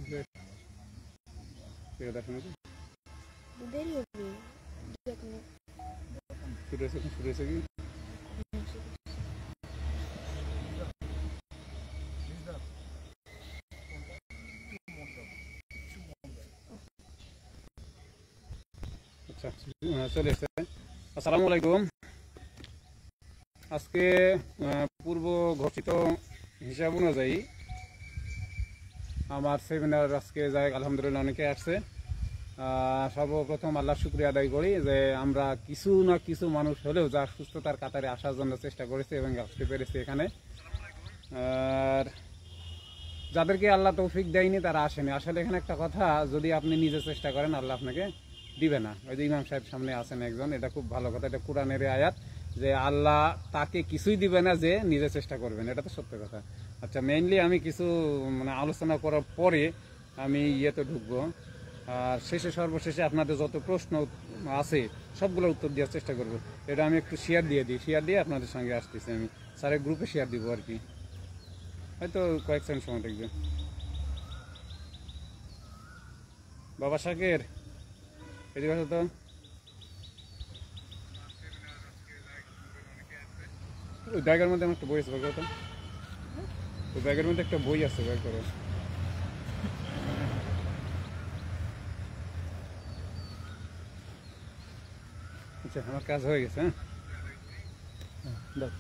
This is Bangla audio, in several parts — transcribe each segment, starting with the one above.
আচ্ছা চলে এসছে। আসসালামু আলাইকুম। আজকে পূর্ব ঘোষিত হিসাব অনুযায়ী আমার সেমিনার আজকে যায় আলহামদুলিল্লাহ অনেকে আসছে। সর্বপ্রথম আল্লাহর শুকরিয়া আদায় করি যে আমরা কিছু না কিছু মানুষ হলেও যার সুস্থতার কাতারে আসার জন্য চেষ্টা করেছি এবং আসতে পেরেছি এখানে। আর যাদেরকে আল্লাহ তৌফিক দেয়নি তারা আসেনি। আসলে এখানে একটা কথা, যদি আপনি নিজে চেষ্টা করেন আল্লাহ আপনাকে দিবে না। ওই যে ইমাম সাহেব সামনে আছেন একজন, এটা খুব ভালো কথা, এটা কোরআনের আয়াত যে আল্লাহ তাকে কিছুই দিবে না যে নিজে চেষ্টা করবেন, এটা তো সত্য কথা। আচ্ছা, মেইনলি আমি কিছু আলোচনা করার পরে আমি ইয়েতে ঢুকবো, আর সর্বশেষে আপনাদের যত প্রশ্ন আছে সবগুলোর উত্তর দেওয়ার চেষ্টা করবো। এটা আমি একটু শেয়ার দিয়ে দিই, শেয়ার দিয়ে আপনাদের সঙ্গে আসতেছি। আমি স্যারের গ্রুপে শেয়ার দিব আর কি, হয়তো কয়েক সেকেন্ড সময় দেখবে। বাবা শাকের এদিকে আসো তো। ওই ব্যাগের মধ্যে আমার একটা বই আছে, বের করো। ওই ব্যাগের মধ্যে একটা বই আছে, বের করো। আচ্ছা, আমার কাজ হয়ে গেছে। হ্যাঁ,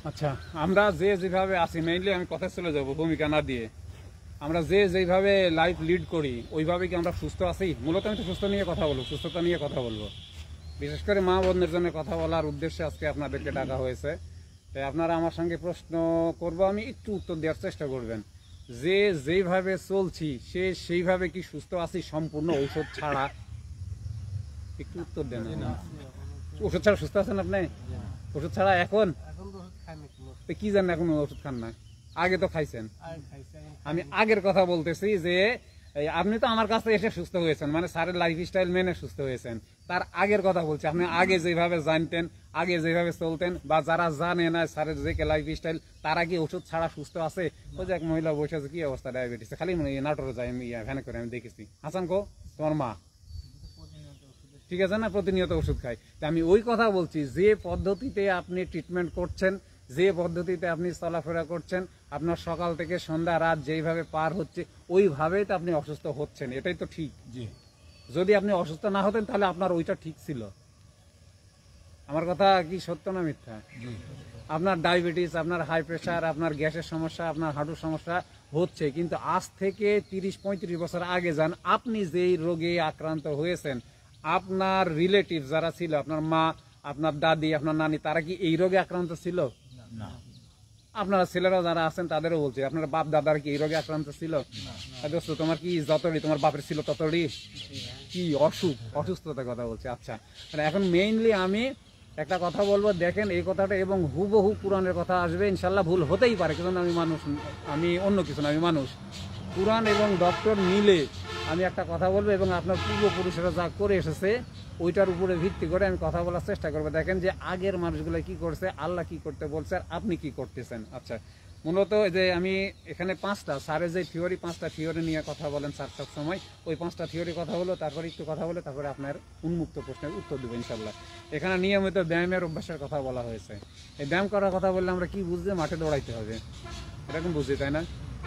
আচ্ছা, আমরা যে যেভাবে আছি, মেইনলি আমি কথা চলে যাবো ভূমিকা না দিয়ে। আমরা যে যেভাবে লাইফ লিড করি ওইভাবে কি আমরা সুস্থ আছি? মূলত আমি তো সুস্থ নিয়ে কথা বলবো, সুস্থতা নিয়ে কথা বলবো। বিশেষ করে মা বোনদের জন্য কথা বলার উদ্দেশ্যে আজকে আপনাদেরকে ডাকা হয়েছে। তাই আপনারা আমার সঙ্গে প্রশ্ন করবো, আমি একটু উত্তর দেওয়ার চেষ্টা করবেন। যে যেইভাবে চলছি সেইভাবে কি সুস্থ আছি সম্পূর্ণ ঔষধ ছাড়া? একটু উত্তর দেন। ওষুধ ছাড়া সুস্থ আছেন আপনি? ওষুধ ছাড়া এখন কি জানেন? এখন ওষুধ খান না, আগে তো খাইছেন। আমি আগের কথা বলতেছি যে আপনি তো আমার কাছে এসে সুস্থ হয়েছেন, মানে স্যারের লাইফ স্টাইল মেনে সুস্থ হয়েছেন। তার আগের কথা বলছি, আপনি আগে যেভাবে জানতেন, আগে যেভাবে চলতেন, বা যারা জানে না স্যারের যে লাইফ স্টাইল, তারা কি ওষুধ ছাড়া সুস্থ আছে? ওই যে এক মহিলা বসে আছে, কি অবস্থা, ডায়াবেটিস, খালি নাটোরে যায়, আমি ভ্যানে করে আমি দেখেছি। হাসান কো তোমার মা ঠিক আছে না, প্রতিনিয়ত ওষুধ খায়। তা আমি ওই কথা বলছি, যে পদ্ধতিতে আপনি ট্রিটমেন্ট করছেন, যে পদ্ধতিতে আপনি চলাফেরা করছেন, আপনার সকাল থেকে সন্ধ্যা রাত যেইভাবে পার হচ্ছে ওইভাবেই তো আপনি অসুস্থ হচ্ছেন, এটাই তো ঠিক। যদি আপনি অসুস্থ না হতেন তাহলে আপনার ওইটা ঠিক ছিল। আমার কথা কি সত্য না মিথ্যা? আপনার ডায়াবেটিস, আপনার হাই প্রেশার, আপনার গ্যাসের সমস্যা, আপনার হাঁটুর সমস্যা হচ্ছে, কিন্তু আজ থেকে 30-35 বছর আগে যান, আপনি যেই রোগে আক্রান্ত হয়েছেন, আপনার রিলেটিভ যারা ছিল, আপনার মা, আপনার দাদি, আপনার নানি, তারা কি এই রোগে আক্রান্ত ছিল? না। আপনারা ছেলেরা যারা আছেন তাদেরও বলছি, আপনার বাপ দাদার কি এই রোগে আক্রান্ত ছিল? দোস্ত, তোমার কি যতটি তোমার বাপের ছিল ততটি কি অসুস্থতার কথা বলছি। আচ্ছা, এখন মেইনলি আমি একটা কথা বলবো, দেখেন এই কথাটা, এবং হুবহু কোরআনের কথা আসবে ইনশাল্লাহ। ভুল হতেই পারে, কারণ আমি মানুষ, আমি অন্য কিছু না, আমি মানুষ। কোরআন এবং ডক্টর মিলে আমি একটা কথা বলবো, এবং আপনার পূর্বপুরুষেরা যা করে এসেছে ওইটার উপরে ভিত্তি করে আমি কথা বলার চেষ্টা করবো। দেখেন যে আগের মানুষগুলো কি করছে, আল্লাহ কি করতে বলছে, আর আপনি কি করতেছেন। আচ্ছা, মূলত যে আমি এখানে স্যারের যে থিওরি, 5টা থিওরি নিয়ে কথা বলেন স্যার সব সময়, ওই 5টা থিওরি কথা হলো, তারপরে একটু কথা বলে তারপরে আপনার উন্মুক্ত প্রশ্নের উত্তর দেবো ইনশাল্লাহ। এখানে নিয়মিত ব্যায়ামের অভ্যাসের কথা বলা হয়েছে। এই ব্যায়াম করার কথা বললে আমরা কি বুঝতে, মাঠে দৌড়াইতে হবে, এরকম বুঝি, তাই না?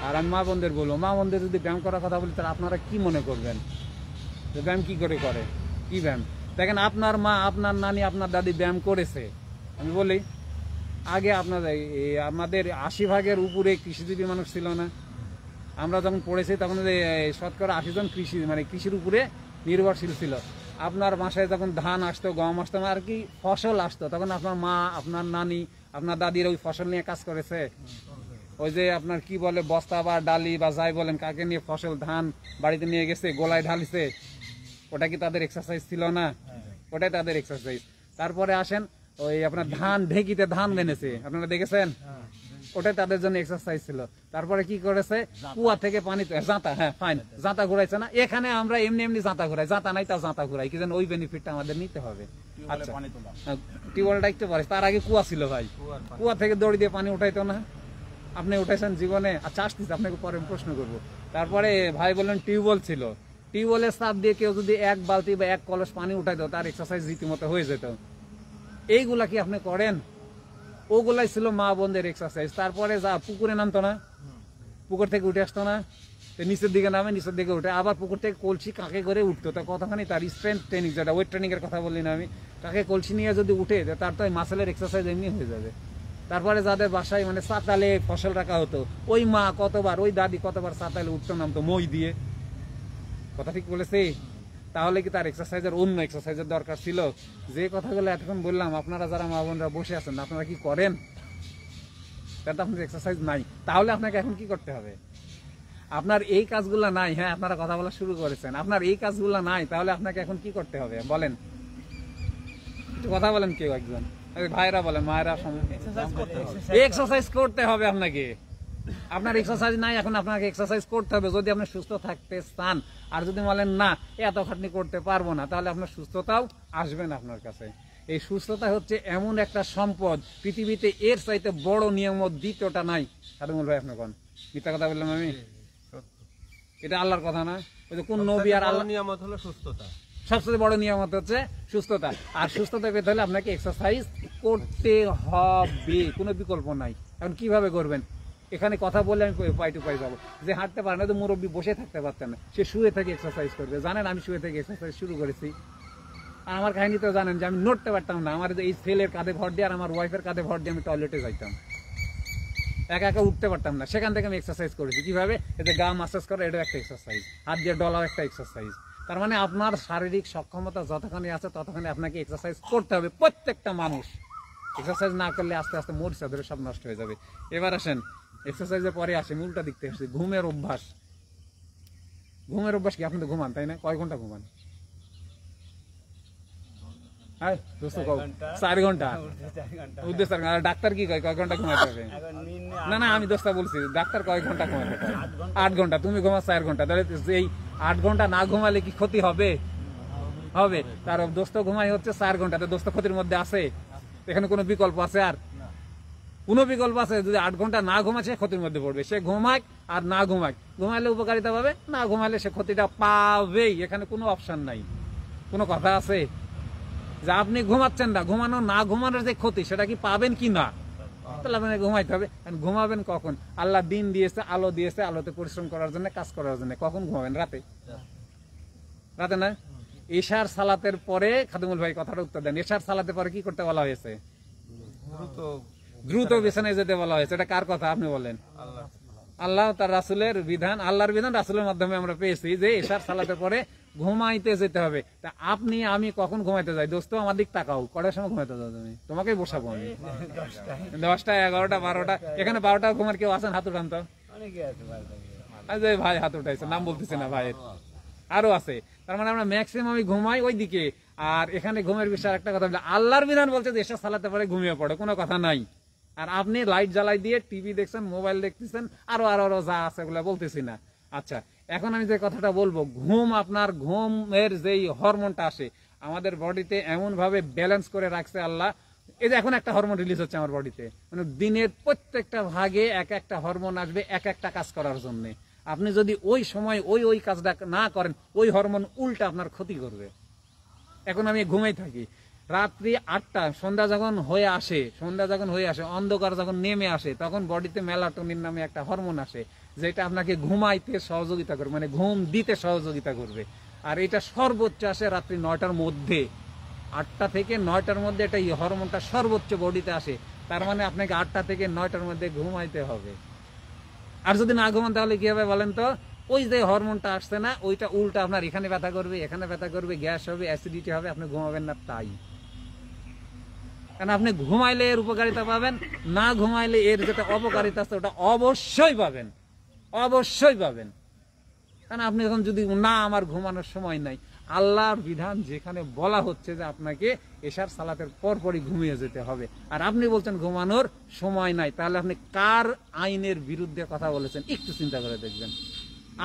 আর আমি মা বোনদের বলবো, মা বোনদের যদি ব্যায়াম করার কথা বলি তাহলে আপনারা কি মনে করবেন যে ব্যায়াম কি করে কি ব্যায়াম? দেখেন, আপনার মা, আপনার নানি, আপনার দাদি ব্যায়াম করেছে। আমি বলি, আগে আমাদের 80% উপরে কৃষিজীবী মানুষ ছিল না? আমরা যখন পড়েছি তখন শতকরা 80 জন কৃষির উপরে নির্ভরশীল ছিল। আপনার বাসায় যখন ধান আসতো, গম আসতো, আর কি ফসল আসতো, তখন আপনার মা, আপনার নানি, আপনার দাদির ওই ফসল নিয়ে কাজ করেছে। ওই যে আপনার কি বলে, বস্তা বা ডালি বা যাই বলেন, কাকে নিয়ে ফসল ধান বাড়িতে নিয়ে গেছে, গোলায় ঢালিছে, ওটা কি তাদের এক্সারসাইজ ছিল না? ওটাই তাদের এক্সারসাইজ। তারপরে আসেন, ওই আপনার ধান ঢেকিতে ধান বেনেছে, আপনারা দেখেছেন, ওটাই তাদের জন্য এক্সারসাইজ ছিল। তারপরে কি করেছে, কুয়া থেকে পানি, জাঁতা, হ্যাঁ ফাইন, জাঁতা ঘুরাইছে না? এখানে আমরা এমনি জাঁতা ঘুরাই, জাঁতা নাই তা জাঁতা ঘুরাই, কি যেন ওই বেনিফিটটা আমাদের নিতে হবে। আচ্ছা, টিউবওয়েলটা একটু পারে, তার আগে কুয়া ছিল ভাই, কুয়া থেকে দড়ি দিয়ে পানি উঠাইতো না? আপনি উঠেছেন জীবনে? আচ্ছা আসতেছি, আপনাকে পরে আমি প্রশ্ন করব। তারপরে ভাই বললেন টিউবওয়েল ছিল, টিউবওয়েলের চাপ দিয়ে কেউ যদি 1 বালতি বা 1 কলস পানি উঠাই দাও, তার এক্সারসাইজ রীতিমতো হয়ে যেত। এইগুলা কি আপনি করেন? ওগুলাই ছিল মা বোনদের এক্সারসাইজ। তারপরে যা পুকুরে নামতো না, পুকুর থেকে উঠে আসতো না, তো নিচের দিকে নামে, নিচের দিকে উঠে আবার পুকুর থেকে কলসি কাকে করে উঠতো, তা কতখানি তার স্ট্রেংথ ট্রেনিং, যেটা ওয়েট ট্রেনিং এর কথা বললি না আমি, কাকে কলসি নিয়ে যদি উঠে তার তো মাসেলের এক্সারসাইজ এমনি হয়ে যাবে। তারপরে যাদের বাসায় মানে চাতালে ফসল রাখা হতো, ওই মা কতবার, ওই দাদি কতবার চাতালে উঠতো নামতো মই দিয়ে। কথা ঠিক বলেছি? তাহলে কি তার এক্সারসাইজের অন্য এক্সারসাইজের দরকার ছিল? যে কথাগুলো এতক্ষণ বললাম, আপনারা যারা মা বোনরা বসে আছেন, আপনারা কি করেন? তাতে আপনার এক্সারসাইজ নাই। তাহলে আপনাকে এখন কি করতে হবে? আপনার এই কাজগুলো নাই, হ্যাঁ আপনারা কথা বলা শুরু করেছেন, আপনার এই কাজগুলো নাই, তাহলে আপনাকে এখন কি করতে হবে বলেন? একটু কথা বলেন কেউ একজন, ভাইরা বলেন, মায়েরা। এক্সারসাইজ করতে হবে আপনাকে। আপনার এক্সারসাইজ নাই, এখন আপনাকে এক্সারসাইজ করতে হবে যদি আপনি সুস্থ থাকতে চান। আর যদি বলেন না এত খাটনি করতে পারবো না, তাহলে আপনার সুস্থতাও আসবে না আপনার কাছে। এই সুস্থতা হচ্ছে এমন একটা সম্পদ, পৃথিবীতে এর চাইতে বড় নিয়ামত দ্বিতীয়টা নাই। খাদিমুল ভাই, আপনি কোন মিথ্যা কথা বললাম আমি? এটা আল্লাহর কথা না? ওই যে কোন নবী আর আল্লাহ নিয়ামত হলো সুস্থতা, সবচেয়ে বড় নিয়ামত হচ্ছে সুস্থতা। আর সুস্থতা পেতে হলে আপনাকে এক্সারসাইজ করতে হবে, কোনো বিকল্প নাই। এখন কিভাবে করবেন? এখানে কথা বলে আমি পাই টু পাই যাবো। যে হাঁটতে পারে না, তো মুরব্বী বসে থাকতে পারতেন না, সে শুয়ে থেকে এক্সারসাইজ করবে। জানেন আমি শুয়ে থেকে এক্সারসাইজ শুরু করেছি। আর আমার কাহিনী তো জানেন যে আমি নড়তে পারতাম না, আমার এই ছেলের কাঁধে ভর দিয়ে আর আমার ওয়াইফের কাঁধে ভর দিয়ে আমি টয়লেটে যাইতাম, একা একা উঠতে পারতাম না। সেখান থেকে আমি এক্সারসাইজ করেছি। কিভাবে? এতে গা মাসাজ করা, এটা একটা এক্সারসাইজ। হাত দিয়ে ডলাও একটা এক্সারসাইজ। তার মানে আপনার শারীরিক সক্ষমতা যতখানি আছে ততখানি আপনাকে এক্সারসাইজ করতে হবে, প্রত্যেকটা মানুষ। এক্সারসাইজ না করলে আস্তে আস্তে মরিচা ধরে সব নষ্ট হয়ে যাবে। এবার আসেন এক্সারসাইজের পরে আসে উল্টা দিকতে আসছে, ঘুমের অভ্যাস। ঘুমের অভ্যাস কি? আপনি তো ঘুমান, তাই না? কয় ঘন্টা ঘুমান? 4 ঘন্টা। ডাক্তার কি কয়, কয় ঘন্টা ঘুমাতে হবে? না না, আমি দোস্তা বলছি, ডাক্তার কয় ঘন্টা ঘুমাতে কয়? 8 ঘন্টা। তুমি ঘুমা 4 ঘন্টা। তাহলে এই 8 ঘন্টা না ঘুমালে কি ক্ষতি হবে? হবে। তার দোস্ত ঘুমাই হচ্ছে 4 ঘন্টা। তো দোস্ত ক্ষতির মধ্যে আছে? এখানে কোনো বিকল্প আছে? আর কোনো বিকল্প আছে? যদি 8 ঘন্টা না ঘুমায় সে ক্ষতির মধ্যে পড়বে। সে ঘুমাক আর না ঘুমাক, ঘুমাইলে উপকারিতা পাবে, না ঘুমাইলে সে ক্ষতিটা পাবেই। এখানে কোনো অপশন নাই। কোনো কথা আছে যে আপনি ঘুমাচ্ছেন না, ঘুমানো না ঘুমানোর যে ক্ষতি সেটা কি পাবেন কি না? তাহলে আপনাকে ঘুমাইতে হবে। ঘুমাবেন কখন? আল্লাহ দিন দিয়েছে, আলো দিয়েছে, আলোতে পরিশ্রম করার জন্য, কাজ করার জন্য। কখন ঘুমাবেন? রাতে। রাতে না? ইশার সালাতের পরে, খাদিমুল ভাই কথাটা উত্তর দেন, ইশার সালাতের পরে কি করতে বলা হয়েছে? দ্রুত বিছানায় যেতে বলা হয়েছে। এটা কার কথা আপনি বলেন? আল্লাহ তার রাসূলের বিধান, আল্লাহর বিধান রাসূলের মাধ্যমে আমরা পেয়েছি যে ইশার সালাতের পরে ঘুমাইতে যেতে হবে। তা আপনি আমি কখন ঘুমাইতে যাই? দোস্ত আমার দিক তাকাও, কটার সময় ঘুমাইতে যাও তুমি? তোমাকেই বসাবো আমি। 10টা, 11টা, 12টা। এখানে 12টা ঘুমার কেউ আছেন? হাত উঠান তো। ভাই হাত উঠাইছে, নাম বলতেছে না ভাইয়ের, আরো আছে। তার মানে আমরা ম্যাক্সিমাম ঘুমাই ওই দিকে। আর এখানে ঘুমের বিষয়ে একটা কথা বলি, আল্লাহর বিধান বলছে যে এসব সালাতে পারে ঘুমিয়ে পড়ে, কোনো কথা নাই। আর আপনি লাইট জ্বালাই দিয়ে টিভি দেখছেন, মোবাইল দেখতেছেন, আরো আরো যা আছে এগুলো বলতেছি না। আচ্ছা, এখন আমি যে কথাটা বলবো, ঘুম, আপনার ঘুমের যেই হরমোনটা আসে আমাদের বডিতে এমন ভাবে ব্যালেন্স করে রাখছে আল্লাহ। এই যে এখন একটা হরমোন রিলিজ হচ্ছে আমার বডিতে, মানে দিনের প্রত্যেকটা ভাগে এক একটা হরমোন আসবে এক একটা কাজ করার জন্য। আপনি যদি ওই সময় ওই কাজটা না করেন, ওই হরমোন উল্টা আপনার ক্ষতি করবে। এখন আমি ঘুমাই থাকি, রাত্রি 8টা, সন্ধ্যা যখন হয়ে আসে, অন্ধকার যখন নেমে আসে, তখন বডিতে মেলাটোনিন নামে একটা হরমোন আসে, যেটা আপনাকে ঘুমাইতে সহযোগিতা করবে, মানে ঘুম দিতে সহযোগিতা করবে। আর এটা সর্বোচ্চ আসে রাত্রি 9টার মধ্যে। 8টা থেকে 9টার মধ্যে এটা এই হরমোনটা সর্বোচ্চ বডিতে আসে। তার মানে আপনাকে 8টা থেকে 9টার মধ্যে ঘুমাইতে হবে। আর যদি না ঘুমান তাহলে কি হবে বলেন তো? ওই যে হরমোনটা আসছে না, ওইটা উল্টা আপনার এখানে ব্যথা করবে, এখানে ব্যথা করবে, গ্যাস হবে, অ্যাসিডিটি হবে, আপনি ঘুমাবেন না। তাই কারণ আপনি ঘুমাইলে এর উপকারিতা পাবেন, না ঘুমাইলে এর যেটা অপকারিতা আছে ওটা অবশ্যই পাবেন, অবশ্যই পাবেন। কারণ আপনি এখন যদি না, আমার ঘুমানোর সময় নাই, আল্লাহর বিধান যেখানে বলা হচ্ছে যে আপনাকে এশার সালাতের পরপরই ঘুমিয়ে যেতে হবে, আর আপনি বলছেন ঘুমানোর সময় নাই, তাহলে আপনি কার আইনের বিরুদ্ধে কথা বলেছেন একটু চিন্তা করে দেখবেন।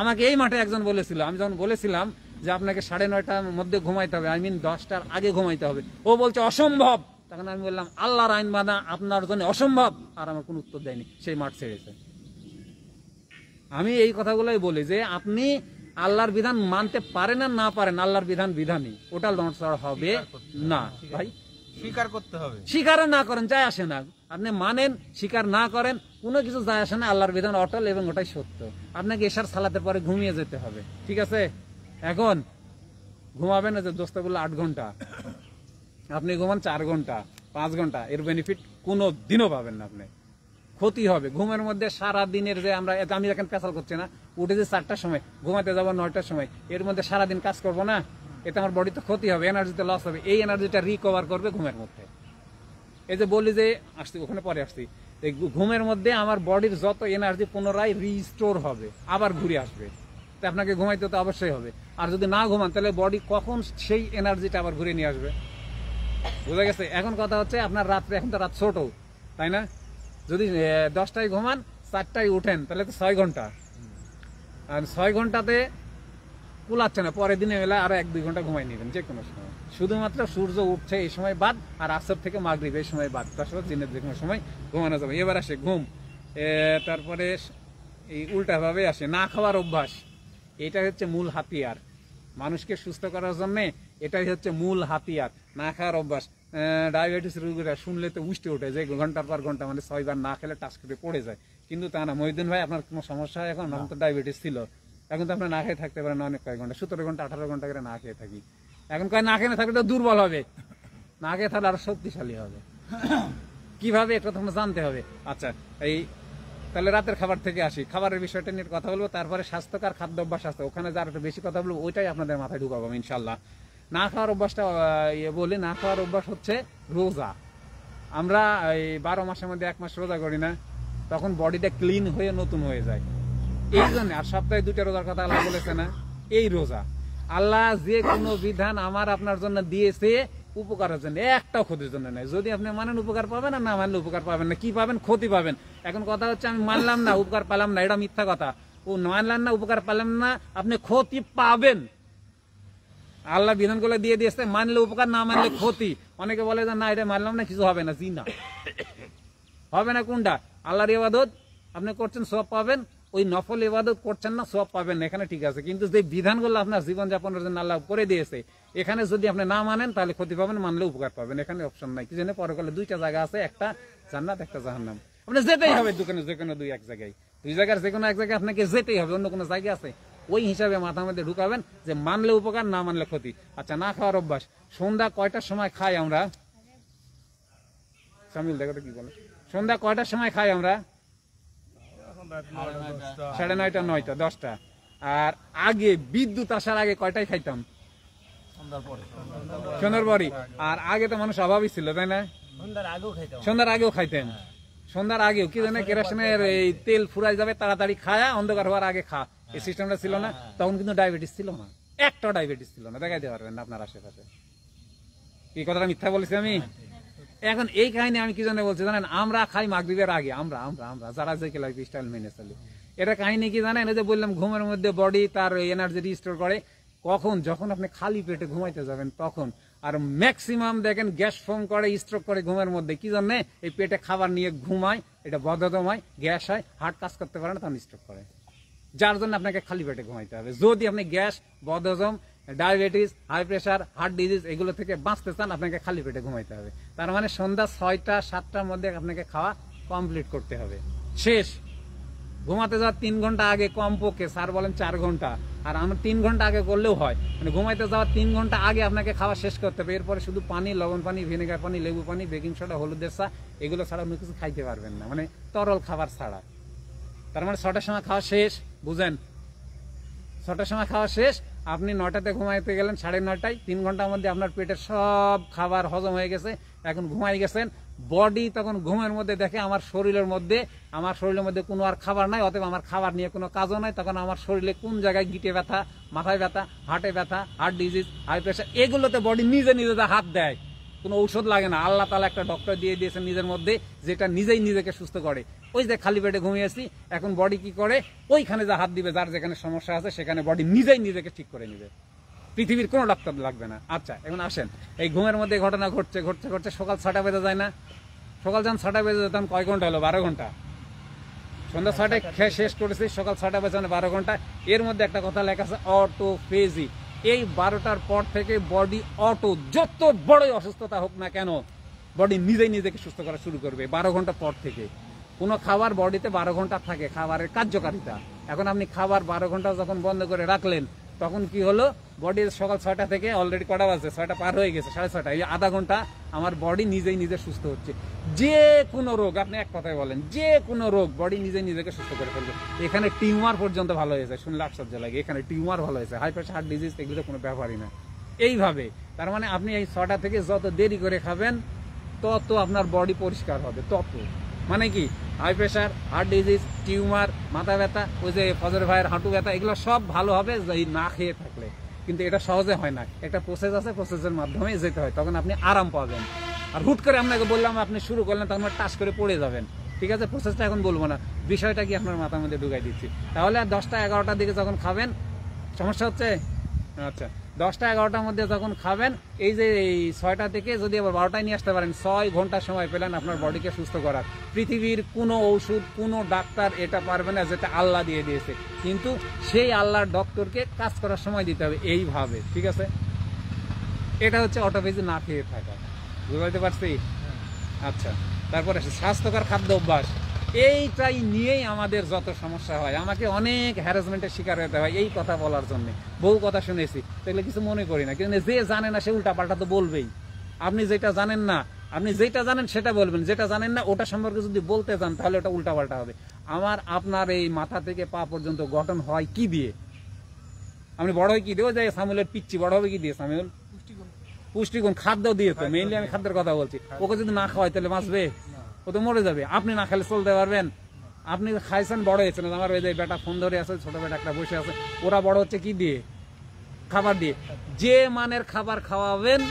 আমাকে এই মাঠে একজন বলেছিল, আমি যখন বলেছিলাম যে আপনাকে 9:30টার মধ্যে ঘুমাইতে হবে, 10টার আগে ঘুমাইতে হবে, ও বলছে অসম্ভব। তখন আমি বললাম আল্লাহর আইন মানা আপনার জন্য অসম্ভব, আর আমার কোনো উত্তর দেয়নি, সেই মাঠ ছেড়েছে। আমি এই কথাগুলোই বলি যে আপনি আল্লাহর বিধান মানতে পারেন আর না পারেন, আল্লাহর বিধান বিধানই, ওটা নড়চড় হবে না ভাই। স্বীকার করতে হবে, স্বীকার না করেন যায় আসে না, আপনি মানেন স্বীকার না করেন কোনো কিছু যায় আসে না, আল্লাহর বিধান অটল এবং ওটাই সত্য। আপনাকে এশার সালাতের পরে ঘুমিয়ে যেতে হবে, ঠিক আছে? এখন ঘুমাবেন যে দোস্ত বললো 8 ঘন্টা, আপনি ঘুমান 4 ঘন্টা 5 ঘন্টা, এর বেনিফিট কোনো দিনও পাবেন না, আপনি ক্ষতি হবে। ঘুমের মধ্যে সারা দিনের যে আমরা, আমি এখন পেশাল করছি না, উঠে যে 4টার সময় ঘুমাতে যাবো 9টার সময়, এর মধ্যে সারাদিন কাজ করবো না, এতে আমার বডিতে ক্ষতি হবে, এনার্জিতে লস হবে। এই এনার্জিটা রিকভার করবে ঘুমের মধ্যে। এই যে বলি যে আসছি ওখানে পরে আসছি, এই ঘুমের মধ্যে আমার বডির যত এনার্জি পুনরায় রিস্টোর হবে, আবার ঘুরে আসবে। তা আপনাকে ঘুমাইতে তো অবশ্যই হবে, আর যদি না ঘুমান তাহলে বডি কখন সেই এনার্জিটা আবার ঘুরে নিয়ে আসবে, বুঝা গেছে? এখন কথা হচ্ছে আপনার রাত্রে, এখন তো রাত ছোট, তাই না? যদি 10টায় ঘুমান 4টায় উঠেন তাহলে তো 6 ঘন্টা, আর 6 ঘন্টাতে কুলাচ্ছে না, পরের দিনে এলে আরো 1-2 ঘন্টা ঘুমাই নেবেন যে কোনো সময়, শুধুমাত্র সূর্য উঠছে এই সময় বাদ, আর আসর থেকে মাগরিব এই সময় বাদ, তার সাথে দিনের যে কোনো সময় ঘুমানো যাবে। এবার আসে ঘুম, তারপরে এই উল্টা ভাবে আসে না খাওয়ার অভ্যাস। এটা হচ্ছে মূল হাতিয়ার মানুষকে সুস্থ করার জন্য, এটাই হচ্ছে মূল হাতিয়ার, না খাওয়ার অভ্যাস। ডায়াবেটিস রোগীরা শুনলে তো উষ্ঠে ওঠে যে ঘন্টার পর ঘন্টা, মানে 6 বার না খেলে টাচ করে পড়ে যায়, কিন্তু তা না। মহিউদ্দিন ভাই আপনার কোনো সমস্যা হয় এখন? এখন তো ডায়াবেটিস ছিল, এখন তো আপনি না খেয়ে থাকতে পারেন অনেক কয়েক ঘন্টা, 17 ঘন্টা 18 ঘন্টা করে না খেয়ে থাকি। এখন কয় না খেয়ে থাকলে তো দুর্বল হবে, না খেয়ে থাকলে আরো শক্তিশালী হবে। কিভাবে এটা তোমরা জানতে হবে। আচ্ছা, এই তাহলে রাতের খাবার থেকে আসি, খাবারের বিষয়টা নিয়ে কথা বলবো, তারপরে স্বাস্থ্যকর খাদ্য অভ্যাস আছে, ওখানে যার একটু বেশি কথা বলবো, ওইটাই আপনাদের মাথায় ঢুকাবো ইনশাল্লাহ। না খাওয়ার অভ্যাসটা বলি, না খাওয়ার অভ্যাস হচ্ছে রোজা। আমরা এই 12 মাসের মধ্যে 1 মাস রোজা করি না, তখন বডিটা ক্লিন হয়ে নতুন হয়ে যায়, এই জন্য। আর সপ্তাহে 2টা রোজার কথা আল্লাহ বলেছে না, এই রোজা। আল্লাহ যে কোনো বিধান আমার আপনার জন্য দিয়েছে উপকারের জন্য, একটাও ক্ষতির জন্য নাই। যদি আপনি মানেন উপকার পাবেন, আর না মানলে উপকার পাবেন না। কি পাবেন? ক্ষতি পাবেন। এখন কথা হচ্ছে আমি মানলাম না, উপকার পেলাম না, এটা মিথ্যা কথা। ও মানলেন না, উপকার পেলাম না, আপনি ক্ষতি পাবেন। আল্লাহ বিধানগুলো দিয়ে দিয়েছে, মানলে উপকার, না মানলে ক্ষতি। অনেকে বলে যে না এটা মানলাম না, কিছু হবে না। জি না, হবে না। কোনটা? আল্লাহর ইবাদত আপনি করছেন, সওয়াব পাবেন। ওই নফল ইবাদত করছেন না, সওয়াব পাবেন না, এখানে ঠিক আছে। কিন্তু যে বিধানগুলো আপনার জীবনযাপনের জন্য আল্লাহ করে দিয়েছে, এখানে যদি আপনি না মানেন তাহলে ক্ষতি পাবেন, মানলে উপকার পাবেন। এখানে অপশন নাই। কি জানে পরকালে 2টা জায়গা আছে, একটা জান্নাত একটা জাহান্নাম। আপনি যেতেই হবে দোকানে, যে কোনো 2 এক জায়গায়, 2 জায়গার যে কোনো এক জায়গায় আপনাকে যেতেই হবে। অন্য কোনো জায়গা আছে? ওই হিসাবে মাথার মধ্যে ঢুকাবেন যে মানলে উপকার, না মানলে ক্ষতি। আচ্ছা, না খাওয়ার অভ্যাস। সন্ধ্যা কয়টার সময় খাই আমরা? সামিল দেখো তো কি বলে। সন্ধ্যা কয়টার সময় খাই আমরা? 9:30, 9টা, 10টা। আর আগে বিদ্যুৎ আসার আগে কয়টায় খাইতাম? সন্ধ্যার পরই। আর আগে তো মানুষ অভাবই ছিল, তাই না? সন্ধ্যার আগেও খাইতেন। সন্ধ্যার আগেও কি জানে কেরোসিনের এই তেল ফুরাই যাবে, তাড়াতাড়ি খায়া অন্ধকার হওয়ার আগে খা, এই সিস্টেমটা ছিল না। তখন কিন্তু ডায়াবেটিস ছিল না, একটা ডায়াবেটিস ছিল না, দেখাইতে পারবেন না আপনার আশেপাশে। এই কথাটা মিথ্যা বলেছি আমি? এখন এই কাহিনী আমি কি জন্য বলছি জানেন? আমরা খাই মাগরিবের আগে, আমরা আমরা আমরা যারা যে লাইফ স্টাইল মেনে চলি। এটা কাহিনী কি জানেন? এই যে বললাম ঘুমের মধ্যে বডি তার এনার্জি রিস্টোর করে কখন? যখন আপনি খালি পেটে ঘুমাইতে যাবেন তখন। আর ম্যাক্সিমাম দেখেন গ্যাস ফর্ম করে, স্ট্রোক করে ঘুমের মধ্যে। কি জন্য? এই পেটে খাবার নিয়ে ঘুমায়, এটা বদহজম হয়, গ্যাস হয়, হার্ট কাজ করতে পারে না, তখন স্ট্রোক করে। যার জন্য আপনাকে খালি পেটে ঘুমাইতে হবে। যদি আপনি গ্যাস, বদহজম, diabetes, high pressure, heart disease এগুলো থেকে বাঁচতে চান, আপনাকে খালি পেটে ঘুমাইতে হবে। তার মানে সন্ধ্যা 6টা 7টার মধ্যে আপনাকে খাওয়া কমপ্লিট করতে হবে, শেষ। ঘুমাতে যাওয়ার 3 ঘন্টা আগে কমপক্ষে, স্যার বলেন 4 ঘন্টা, আর আমরা 3 ঘন্টা আগে করলেও হয়। মানে ঘুমাইতে যাওয়ার 3 ঘন্টা আগে আপনাকে খাওয়া শেষ করতে হবে। এরপরে শুধু পানি, লবণ পানি, ভিনেগার পানি, লেবু পানি, বেকিং সোডা, হলুদের চা এগুলো ছাড়া অন্য কিছু খাইতে পারবেন না, মানে তরল খাবার ছাড়া। তার মানে 6টার সময় খাওয়া শেষ, বুঝেন? 6টার সময় খাওয়া শেষ। আপনি 9টাতে ঘুমাইতে গেলেন, 9:30টায়, 3 ঘন্টার মধ্যে আপনার পেটের সব খাবার হজম হয়ে গেছে, এখন ঘুমাই গেছেন। বডি তখন ঘুমের মধ্যে দেখে আমার শরীরের মধ্যে কোনো আর খাবার নাই, অতএব আমার খাবার নিয়ে কোনো কাজও নাই। তখন আমার শরীরে কোন জায়গায় গিটে ব্যথা, মাথায় ব্যথা, হার্টে ব্যথা, হার্ট ডিজিজ, হাই প্রেশার, এগুলোতে বডি নিজে নিজে হাত দেয়, কোনো ঔষধ লাগে না। আল্লাহ তাআলা একটা ডক্টর দিয়ে দিয়েছেন নিজের মধ্যে, যেটা নিজেই নিজেকে সুস্থ করে। ওই যে খালি পেটে ঘুমিয়েছি, এখন বডি কি করে? ওইখানে যা হাত দিবে, যার যেখানে সমস্যা আছে সেখানে বডি নিজেই নিজেকে ঠিক করে নিবে, পৃথিবীর কোনো ডাক্তার লাগবে না। আচ্ছা, এখন আসেন, এই ঘুমের মধ্যে ঘটনা ঘটছে ঘটছে ঘটছে সকাল 6টা বেজে যায় না? সকাল যখন 6টা বেজে যেতাম, কয় ঘন্টা হলো? 12 ঘন্টা। সন্ধ্যা 6টায় খেয়ে শেষ করেছি, সকাল 6টা বাজে 12 ঘন্টা। এর মধ্যে একটা কথা লেখা আছে অটোফেজি। এই 12টার পর থেকে বডি অটো, যত বড়ই অসুস্থতা হোক না কেন, বডি নিজেই নিজেকে সুস্থ করা শুরু করবে 12 ঘন্টা পর থেকে। কোনো খাবার বডিতে 12 ঘন্টা থাকে, খাবারের কার্যকারিতা। এখন আপনি খাবার 12 ঘন্টা যখন বন্ধ করে রাখলেন, তখন কি হলো, বডি সকাল 6টা থেকে অলরেডি কটা বাজে, 6টা পার হয়ে গেছে, 6:30, এই আধা ঘন্টা আমার বডি নিজেই নিজে সুস্থ হচ্ছে। যে কোনো রোগ, আপনি এক কথায় বলেন, যে কোনো রোগ বডি নিজেই নিজেকে সুস্থ করে ফেলবে। এখানে টিউমার পর্যন্ত ভালো হয়েছে, শুনলে আশ্চর্য লাগে, এখানে টিউমার ভালো হয়েছে, হাই প্রেশার, হার্ট ডিজিজ, এগুলো কোনো ব্যাপারই না। এইভাবে তার মানে আপনি এই 6টা থেকে যত দেরি করে খাবেন, তত আপনার বডি পরিষ্কার হবে, তত। মানে কি, high pressure, heart disease, tumour, মাথা ব্যথা, ওই যে ফজর ভাইয়ের হাঁটু ব্যথা, এগুলো সব ভালো হবে এই না খেয়ে থাকলে। কিন্তু এটা সহজে হয় না, একটা প্রসেস আছে, প্রসেসের মাধ্যমে যেতে হয়, তখন আপনি আরাম পাবেন। আর হুট করে আপনাকে বললাম আপনি শুরু করলেন, তখন টাচ করে পড়ে যাবেন। ঠিক আছে, প্রসেসটা এখন বলবো না, বিষয়টা কি আপনার মাথার মধ্যে ঢুকাই দিচ্ছি। তাহলে আর 10টা 11টার দিকে যখন খাবেন, সমস্যা হচ্ছে? আচ্ছা, 10টা 11টার মধ্যে যখন খাবেন, এই যে এই 6টা থেকে যদি আবার 12টায় নিয়ে আসতে পারেন, 6 ঘন্টা সময় পেলেন আপনার বডিকে সুস্থ করার। পৃথিবীর কোনো ঔষধ, কোনো ডাক্তার এটা পারবে না, যেটা আল্লাহ দিয়ে দিয়েছে। কিন্তু সেই আল্লাহর ডক্টরকে কাজ করার সময় দিতে হবে এইভাবে। ঠিক আছে, এটা হচ্ছে অটোফেজি না খেয়ে থাকা। বুঝতে পারছি? আচ্ছা, তারপরে স্বাস্থ্যকর খাদ্য অভ্যাস, এইটাই নিয়েই আমাদের যত সমস্যা হয়। আমাকে অনেক হ্যারাসমেন্টের শিকার হতে হয় এই কথা বলার জন্য। বহু কথা শুনেছি, তাহলে কিছু মনে করি না। কিন্তু যে জানে না সে উল্টা পাল্টা তো বলবেই। আপনি যেটা জানেন না, আপনি যেটা জানেন সেটা বলবেন, যেটা জানেন না ওটা সম্পর্কে যদি বলতে চান, তাহলে ওটা উল্টা পাল্টা হবে। আপনার এই মাথা থেকে পা পর্যন্ত গঠন হয় কি দিয়ে? আপনি বড় হয় কি দিয়ে? ওই যে সামিউলের পিচ্ছি বড় হবে কি দিয়ে? সামিউল পুষ্টিগুণ, খাদ্য দিয়ে। তো মেইনলি আমি খাদ্যের কথা বলছি। ওকে যদি না খাওয়াই তাহলে বাঁচবে? ও তো মরে যাবে। আপনি না খেলে চলতে পারবেন? আপনি খাইছেন, বড় হয়েছেন। আমার ওই যে বেটা ফোন ধরে আছে, ছোট বেটা একটা বসে আছে, ওরা বড় হচ্ছে কি দিয়ে? খাবার দিয়ে। যে মানের খাবার খাওয়াবেন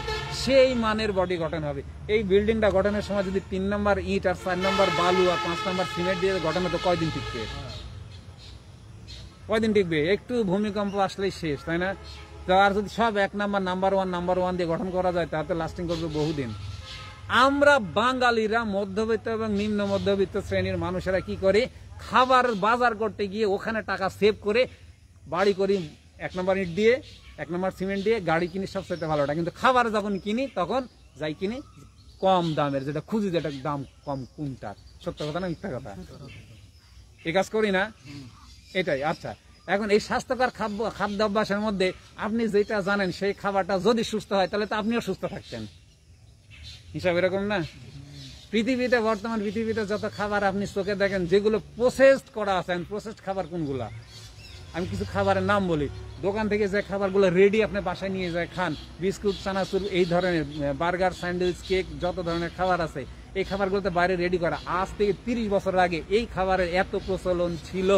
সেই মানের বডি গঠন হবে। এই বিল্ডিংটা গঠনের সময় যদি 3 নম্বর ইট আর 4 নম্বর বালু আর 5 নম্বর সিমেন্ট দিয়ে গঠন হতো, কয়দিন টিকবে? কয়দিন টিকবে? একটু ভূমিকম্প আসলেই শেষ, তাই না? তো আর যদি সব 1 নাম্বার ওয়ান দিয়ে গঠন করা যায়, তাহলে লাস্টিং করবে বহুদিন। আমরা বাঙালিরা মধ্যবিত্ত এবং নিম্ন মধ্যবিত্ত শ্রেণীর মানুষেরা কি করে, খাবার বাজার করতে গিয়ে ওখানে টাকা সেভ করে বাড়ি করি 1 নম্বর ইট দিয়ে, 1 নম্বর সিমেন্ট দিয়ে, গাড়ি কিনি সবচেয়ে ভালোটা। কিন্তু খাবার যখন কিনি তখন যাই কিনি কম দামের, যেটা খুঁজি, যেটা দাম কম কোনটার। সত্য কথা না মিথ্যা কথা? এই কাজ করি না? এটাই। আচ্ছা, এখন এই স্বাস্থ্যকর খাদ্য অভ্যাসের মধ্যে আপনি যেটা জানেন সেই খাবারটা যদি সুস্থ হয়, তাহলে তো আপনিও সুস্থ থাকতেন। হিসাব এরকম না? পৃথিবীতে, বর্তমান পৃথিবীতে যত খাবার আপনি চোখে দেখেন, যেগুলো প্রসেসড করা আছে, প্রসেসড খাবার কোনগুলা? আমি কিছু খাবারের নাম বলি। দোকান থেকে যে খাবারগুলো রেডি আপনি বাসায় নিয়ে যায় খান, বিস্কুট, চানাচুর, এই ধরনের বার্গার, স্যান্ডউইচ, কেক, যত ধরনের খাবার আছে, এই খাবারগুলোতে বাইরে রেডি করা। আজ থেকে 30 বছর আগে এই খাবারের এত প্রচলন ছিল?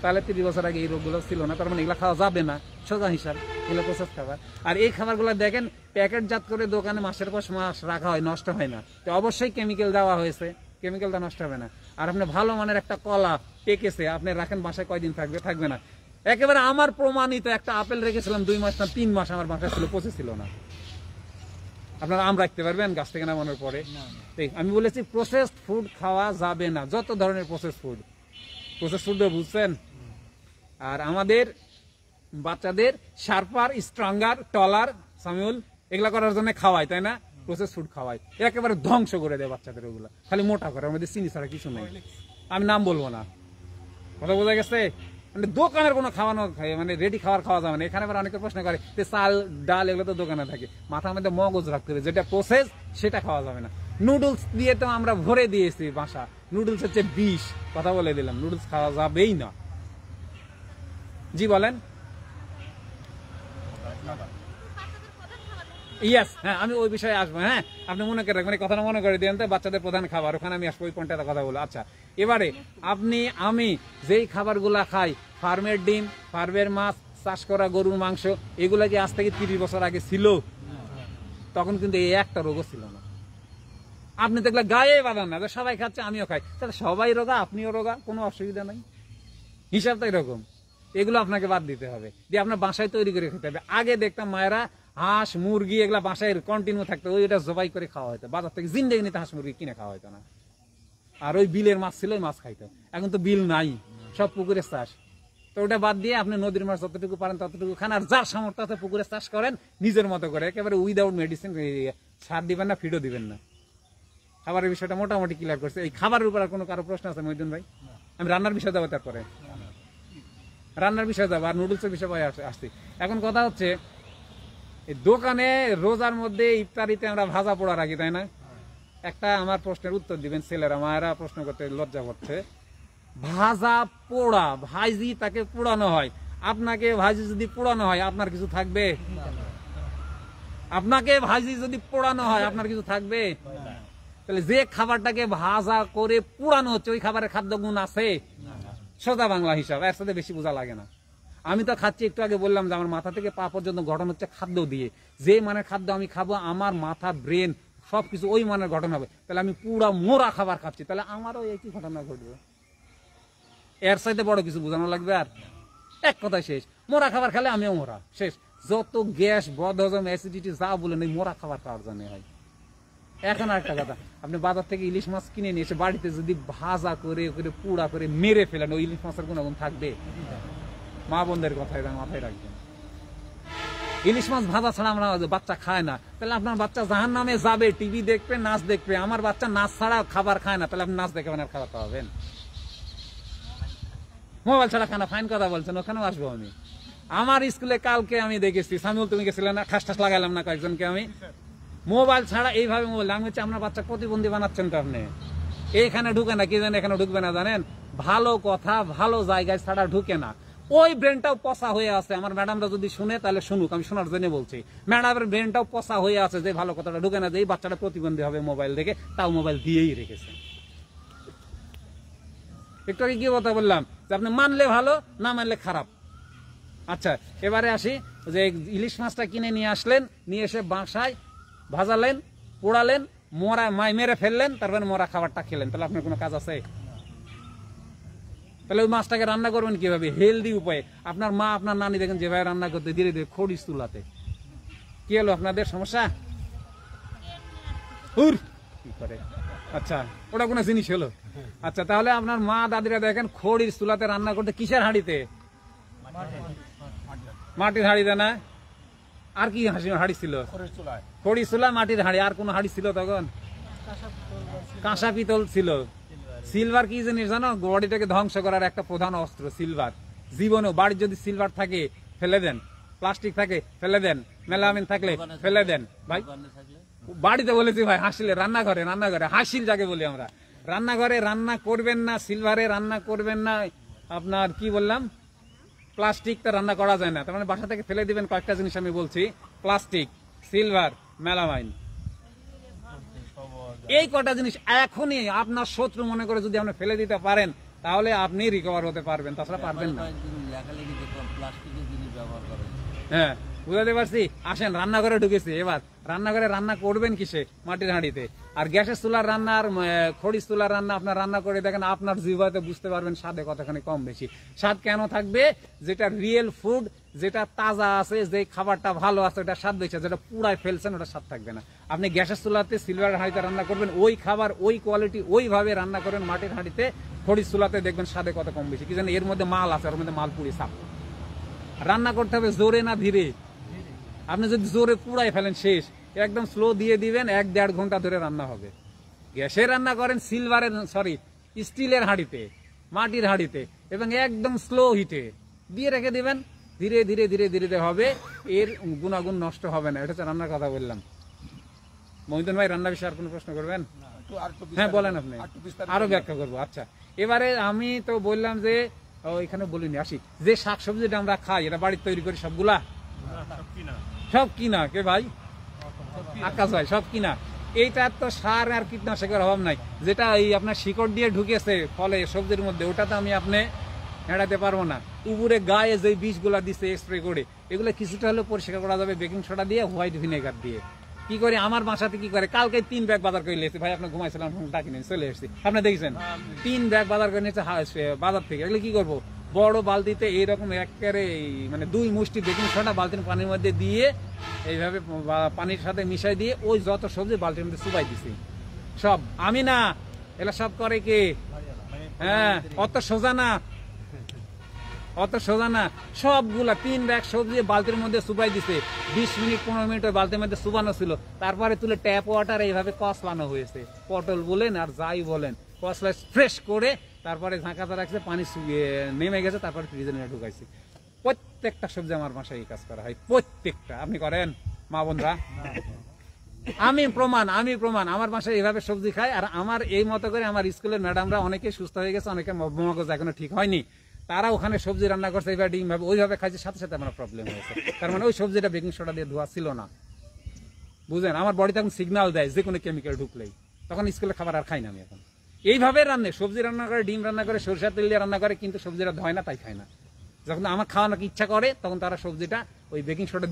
তাহলে 30 বছর আগে এই রোগগুলো ছিল না। তার মানে এগুলো খাওয়া যাবে না, সোজা হিসাব। এগুলো প্রসেস খাবার। আর এই খাবারগুলো দেখেন প্যাকেটজাত করে দোকানে মাসের পর মাস রাখা হয়, নষ্ট হয় না। তো অবশ্যই কেমিক্যাল দেওয়া হয়েছে, কেমিক্যালটা নষ্ট হবে না। আর আপনি ভালো মানের একটা কলা পেকেছে, আপনি রাখেন বাসায়, কয়দিন থাকবে? থাকবে না। একেবারে আমার প্রমাণিত একটা আপেল রেখেছিলাম 2 মাস না 3 মাস আমার বাসায় ছিল, পচেছিল না। আপনারা আম রাখতে পারবেন গাছ থেকে নামানোর পরে? আমি বলেছি প্রসেসড ফুড খাওয়া যাবে না, যত ধরনের প্রসেস ফুড বুঝছেন? আর আমাদের বাচ্চাদের শার্পার, স্ট্রঙ্গার, টলার, সামিউল, এগুলা করার জন্য খাওয়াই, তাই না? প্রসেস ফুড খাওয়াই, একেবারে ধ্বংস করে দেয় বাচ্চাদের। ওগুলা খালি মোটা করে, আমাদের চিনি ছাড়া কিছু নেই। আমি নাম বলবো না, কথা বোঝা গেছে? মানে দোকানের কোনো খাওয়ানো, মানে রেডি খাবার খাওয়া যাবে না। এখানে আবার অনেকে প্রশ্ন করে যে চাল, ডাল এগুলো তো দোকানে থাকে, মাথার মধ্যে মগজ রাখতে হবে, যেটা প্রসেস সেটা খাওয়া যাবে না। নুডলস দিয়ে তো আমরা ভরে দিয়েছি বাসা, নুডলস হচ্ছে বিষ, কথা বলে দিলাম, নুডলস খাওয়া যাবেই না। জি বলেন। ইয়েস, হ্যাঁ, আমি ওই বিষয়ে আসবো। হ্যাঁ, আপনি মনে করে রাখবেন, কথাটা মনে করে দিন তো, বাচ্চাদের প্রধান খাবার, ওখানে আমি আসবো, ওই পয়েন্টটা কথা বলো। আচ্ছা, এবারে আমি যেই খাবারগুলা খাই, ফার্মের ডিম, ফার্মের মাছ, চাষ করা গরুর মাংস, এগুলা কি আজ থেকে 30 বছর আগে ছিল? তখন কিন্তু এই একটা রোগও ছিল না। আপনি দেখলে গায়ে বাঁধান না, সবাই খাচ্ছে আমিও খাই, তাহলে সবাই রোগা, আপনিও রোগা, কোনো অসুবিধা নাই। হিসাবটা এরকম। এগুলো আপনাকে বাদ দিতে হবে, দিয়ে আপনার বাসায় তৈরি করে খেতে হবে। আগে দেখতাম মায়েরা হাঁস, মুরগি এগুলা বাসায় কন্টিনিউ থাকতো, ওইটা জবাই করে খাওয়া হতো। বাজার থেকে জিন্দেগি নিতে হাঁস মুরগি কিনে খাওয়া হতো না। আর ওই বিলের মাছ ছিল ওই মাছ খাইতো। এখন তো বিল নাই, সব পুকুরের চাষ। তো ওটা বাদ দিয়ে আপনি নদীর মাছ যতটুকু পারেন ততটুকু খান, আর যার সামর্থ্য আছে পুকুরে চাষ করেন নিজের মতো করে, একেবারে উইদাউট মেডিসিন। সার দিবেন না, ফিডও দিবেন না। খাবারের বিষয়টা মোটামুটি ক্লিয়ার করছে। এই খাবারের উপর আর কোনো কারো প্রশ্ন আছে মহিউদ্দিন ভাই? আমি রান্নার বিষয় যাবো, তারপরে রান্নার বিষয় যাবো, আর নুডলসের বিষয় আসছি। এখন কথা হচ্ছে দোকানে রোজার মধ্যে ইফতারিতে আমরা ভাজা পোড়া রাখি, তাই না? একটা আমার প্রশ্নের উত্তর দিবেন, ছেলেরা মায়েরা প্রশ্ন করতে লজ্জা করছে। ভাজা পোড়া ভাইজি তাকে পোড়ানো হয়, আপনাকে ভাইজি যদি পোড়ানো হয় আপনার কিছু থাকবে? আপনাকে ভাইজি যদি পোড়ানো হয় আপনার কিছু থাকবে? তাহলে যে খাবারটাকে ভাজা করে পোড়ানো হচ্ছে ওই খাবারের খাদ্য গুণ আছে? সোজা বাংলা হিসাব, এর সাথে বেশি বোঝা লাগে না। আমি তো খাচ্ছি, একটু আগে বললাম যে আমার মাথা থেকে পা পর্যন্ত গঠন হচ্ছে খাদ্য দিয়ে। যে মানের খাদ্য আমি খাবো, আমার মাথা ব্রেন সবকিছু ওই মানের গঠন হবে। তাহলে আমি পুরা মোরা খাবার খাচ্ছি, তাহলে আমারও একই ঘটনা ঘটবে। এর সাথে বড় কিছু বোঝানো লাগবে? আর এক কথায় শেষ, মোরা খাবার খেলে আমিও মোরা, শেষ। যত গ্যাস, বদহজম, অ্যাসিডিটি যা বলেন এই মোরা খাবার খাওয়ার জন্য হয়। এখন আরেকটা কথা, আপনি বাজার থেকে ইলিশ মাছ কিনে নিয়ে এসে বাড়িতে যদি ভাজা করে করে পুড়া করে মেরে ফেলেন, ওই ইলিশ মাছের গুণাগুণ থাকবে? মা বোনদের কথায় মাথায় রাখবেন। ইলিশ মাছ ভাজা ছাড়া আমরা বাচ্চা খায় না, তাহলে আপনার বাচ্চা জাহান্নামে যাবে, টিভি দেখবে, নাচ দেখবে। আমার বাচ্চা নাচ ছাড়া খাবার খায় না, তাহলে আপনি নাচ দেখবেন আর খাবার খাওয়াবেন? মোবাইল ছাড়া খানা, ফাইন কথা বলছেন, ওখানেও আসবো আমি। আমার স্কুলে কালকে আমি দেখেছি, সামিউল তুমি গেছিলে না, ঠাস ঠাস লাগাইলাম না কয়েকজনকে আমি। মোবাইল ছাড়া এইভাবে মোবাইল, আমি হচ্ছে আপনার বাচ্চা প্রতিবন্ধী বানাচ্ছেন তো আপনি। এইখানে ঢুকে না, কি জানেন এখানে ঢুকবে না জানেন? ভালো কথা ভালো জায়গায় ছাড়া ঢুকে না। ওই ব্রেনটাও পচা হয়ে আছে। আমার ম্যাডামরা যদি শুনে তাহলে শুনুক, আমি শোনার জন্য বলছি। ম্যাডামের ব্রেনটাও পচা হয়ে আছে যে ভালো কথাটা ঢুকে না, যে এই বাচ্চাটা প্রতিবন্ধী হবে মোবাইল দেখে, তাও মোবাইল দিয়েই রেখেছে। একটু আগে কি কথা বললাম যে আপনি মানলে ভালো, না মানলে খারাপ। আচ্ছা, এবারে আসি যে ইলিশ মাছটা কিনে নিয়ে আসলেন, নিয়ে এসে বাসায় ভাজালেন, পোড়ালেন, মরা মেরে ফেললেন, তারপরে মরা খাবারটা খেলেন, তাহলে আপনার কোনো কাজ আছে? তাহলে ওই মাছটাকে রান্না করবেন কিভাবে? হেলদি উপায়ে। আপনার মা আপনার নানি দেখেন যেভাবে রান্না করতে, ধীরে ধীরে খড়িস চুলাতে। কি হলো আপনাদের সমস্যা? কি করে? আচ্ছা, ওটা কোনো জিনিস হলো? আচ্ছা, তাহলে আপনার মা দাদিরা দেখেন খড়ির চুলাতে রান্না করতে। কিসের হাঁড়িতে? মাটির হাঁড়িতে না? আর কি হাঁড়ি ছিল? খড়ির চুলা, মাটির হাঁড়ি। আর কোন হাঁড়ি ছিল তখন? কাঁসা পিতল ছিল। সিলভার কি জিনিস জানো? বডিটাকে ধ্বংস করার একটা প্রধান অস্ত্র সিলভার। জীবনেও বাড়ির যদি সিলভার থাকে ফেলে দেন, প্লাস্টিক থাকে ফেলে দেন, মেলামিন থাকলে ফেলে দেন। ভাই বাড়িতে বলেছি ভাই, হাসিলে রান্নাঘরে, রান্নাঘরে হাসিল যাকে বলি আমরা, রান্নাঘরে রান্না করবেন না, সিলভারে রান্না করবেন না। আপনার কি বললাম? প্লাস্টিকটা রান্না করা যায় না, তার মানে বাসা থেকে ফেলে দিবেন। কয়েকটা জিনিস আমি বলছি, প্লাস্টিক, সিলভার, মেলামাইন, এই কটা জিনিস এখনই আপনার শত্রু মনে করে যদি আপনি ফেলে দিতে পারেন, তাহলে আপনি রিকভার হতে পারবেন, তাছাড়া পারবেন না। হ্যাঁ, বুঝাতে পারছি। আসেন, রান্নাঘরে ঢুকেছি। এবার রান্নাঘরে রান্না করবেন কিসে? মাটির হাঁড়িতে। আর গ্যাসের চুলার রান্না আর খড়ির চুলার রান্না আপনার রান্না করে দেখেন, আপনার জিহ্বাতে বুঝতে পারবেন স্বাদে কতখানি কম বেশি। স্বাদ কেন থাকবে? যেটা রিয়েল ফুড, যেটা তাজা আছে, যে খাবারটা ভালো আছে ওটা স্বাদ বেশি। যেটা পুরাই ফেলছেন ওটা স্বাদ থাকবে না। আপনি গ্যাসের চুলাতে, সিলভার হাঁড়িতে রান্না করবেন, ওই খাবার ওই কোয়ালিটি ওইভাবে রান্না করেন মাটির হাঁড়িতে, খড়ির চুলাতে, দেখবেন স্বাদে কত কম বেশি। কি জানেন? এর মধ্যে মাল আছে, ওর মধ্যে মাল পুড়ি সাপ। রান্না করতে হবে জোরে না ধীরে? আপনি যদি জোরে পুড়াই ফেলেন শেষ। একদম স্লো দিয়ে দিবেন, 1-1.5 ঘন্টা ধরে রান্না হবে। গ্যাসে রান্না করেন, সিলভারের স্টিলের হাঁড়িতে, মাটির হাঁড়িতে, এবং একদম স্লো হিটে দিয়ে রেখে দিবেন। ধীরে ধীরে ধীরে ধীরে হবে, এর গুণাগুণ নষ্ট হবে না। এটা হচ্ছে রান্নার কথা বললাম। মহিউদ্দিন ভাই, রান্না বিষয়ে আর কোনো প্রশ্ন করবেন? হ্যাঁ বলেন, আপনি আরো ব্যাখ্যা করবো। আচ্ছা, এবারে আমি তো বললাম যে এখানে বলিনি, আসি যে শাকসবজিটা আমরা খাই, এটা বাড়িতে তৈরি করি সবগুলা? সব কিনা। কে ভাই? আকাশ ভাই, সব কিনা। এইটা তো সার আর কীটনাশকের অভাব নাই। যেটা এই আপনার শিকড় দিয়ে ঢুকেছে ফলে সবজির মধ্যে, ওটা তো আমি আপনি এড়াতে পারবো না। উপরে গায়ে যে বীজগুলা দিচ্ছে স্প্রে করে, এগুলো কিছুটা হলেও পরিষ্কার করা যাবে বেকিং সোডা দিয়ে, হোয়াইট ভিনেগার দিয়ে। কি করে আমার বাসাতে কি করে, কালকে 3 ব্যাগ বাজার করে নিয়েছি ভাই। আপনি ঘুমাইছিলাম, ডাকি নিয়ে চলে এসেছি, আপনি দেখেছেন 3 ব্যাগ বাজার করে নিয়েছে বাজার থেকে। এগুলো কি করবো? বড় বালতিতে এইরকম একেবারে মানে 2 মুষ্টি বেকিং সোডা বালতির পানির মধ্যে দিয়ে, এইভাবে পানির সাথে মিশাই দিয়ে ওই যত সবজি বালতির মধ্যে চুবাই দিছি সব। আমি না, এলা সব করে কে? হ্যাঁ, অত সোজা না, অত সোজা না। সবগুলা 3 ব্যাগ সবজি বালতির মধ্যে চুবাই দিছে। 20 মিনিট 15 মিনিট ওই বালতির মধ্যে চুবানো ছিল। তারপরে তুলে ট্যাপ ওয়াটার এইভাবে কসলানো হয়েছে। পটল বলেন আর যাই বলেন, কসলা ফ্রেশ করে তারপরে ঝাঁকাতে রাখছে, পানি নেমে গেছে, তারপরে ফ্রিজে নিয়ে ঢুকাইছি। প্রত্যেকটা সবজি আমার বাসায় এই কাজ করা হয়, প্রত্যেকটা। আপনি করেন মা বোনরা? আমি প্রমাণ আমার বাসায় এইভাবে সবজি খায়। আর আমার এই মতো করে আমার স্কুলের ম্যাডামরা অনেকে সুস্থ হয়ে গেছে, অনেকে মগজ এখনো ঠিক হয়নি, তারা ওখানে সবজি রান্না করছে এইভাবে ডিম ভাবে ওইভাবে খাইছে, সাথে সাথে আমার প্রবলেম হয়েছে। তার মানে ওই সবজিটা বেকিং সোডা দিয়ে ধোয়া ছিল না, বুঝলেন? আমার বডি তখন সিগন্যাল দেয় যে কোনো কেমিক্যাল ঢুকলেই, তখন স্কুলে খাবার আর খাই না আমি। এখন এইভাবে রান্নে সবজি রান্না করে, ডিম রান্না করে, সরিষার তেল দিয়ে রান্না করে, কিন্তু সবজিটা ধয় না, তাই খায় না। যখন আমার খাওয়ানোর ইচ্ছা করে তখন তারা সবজিটা ওই বেকিং সোডা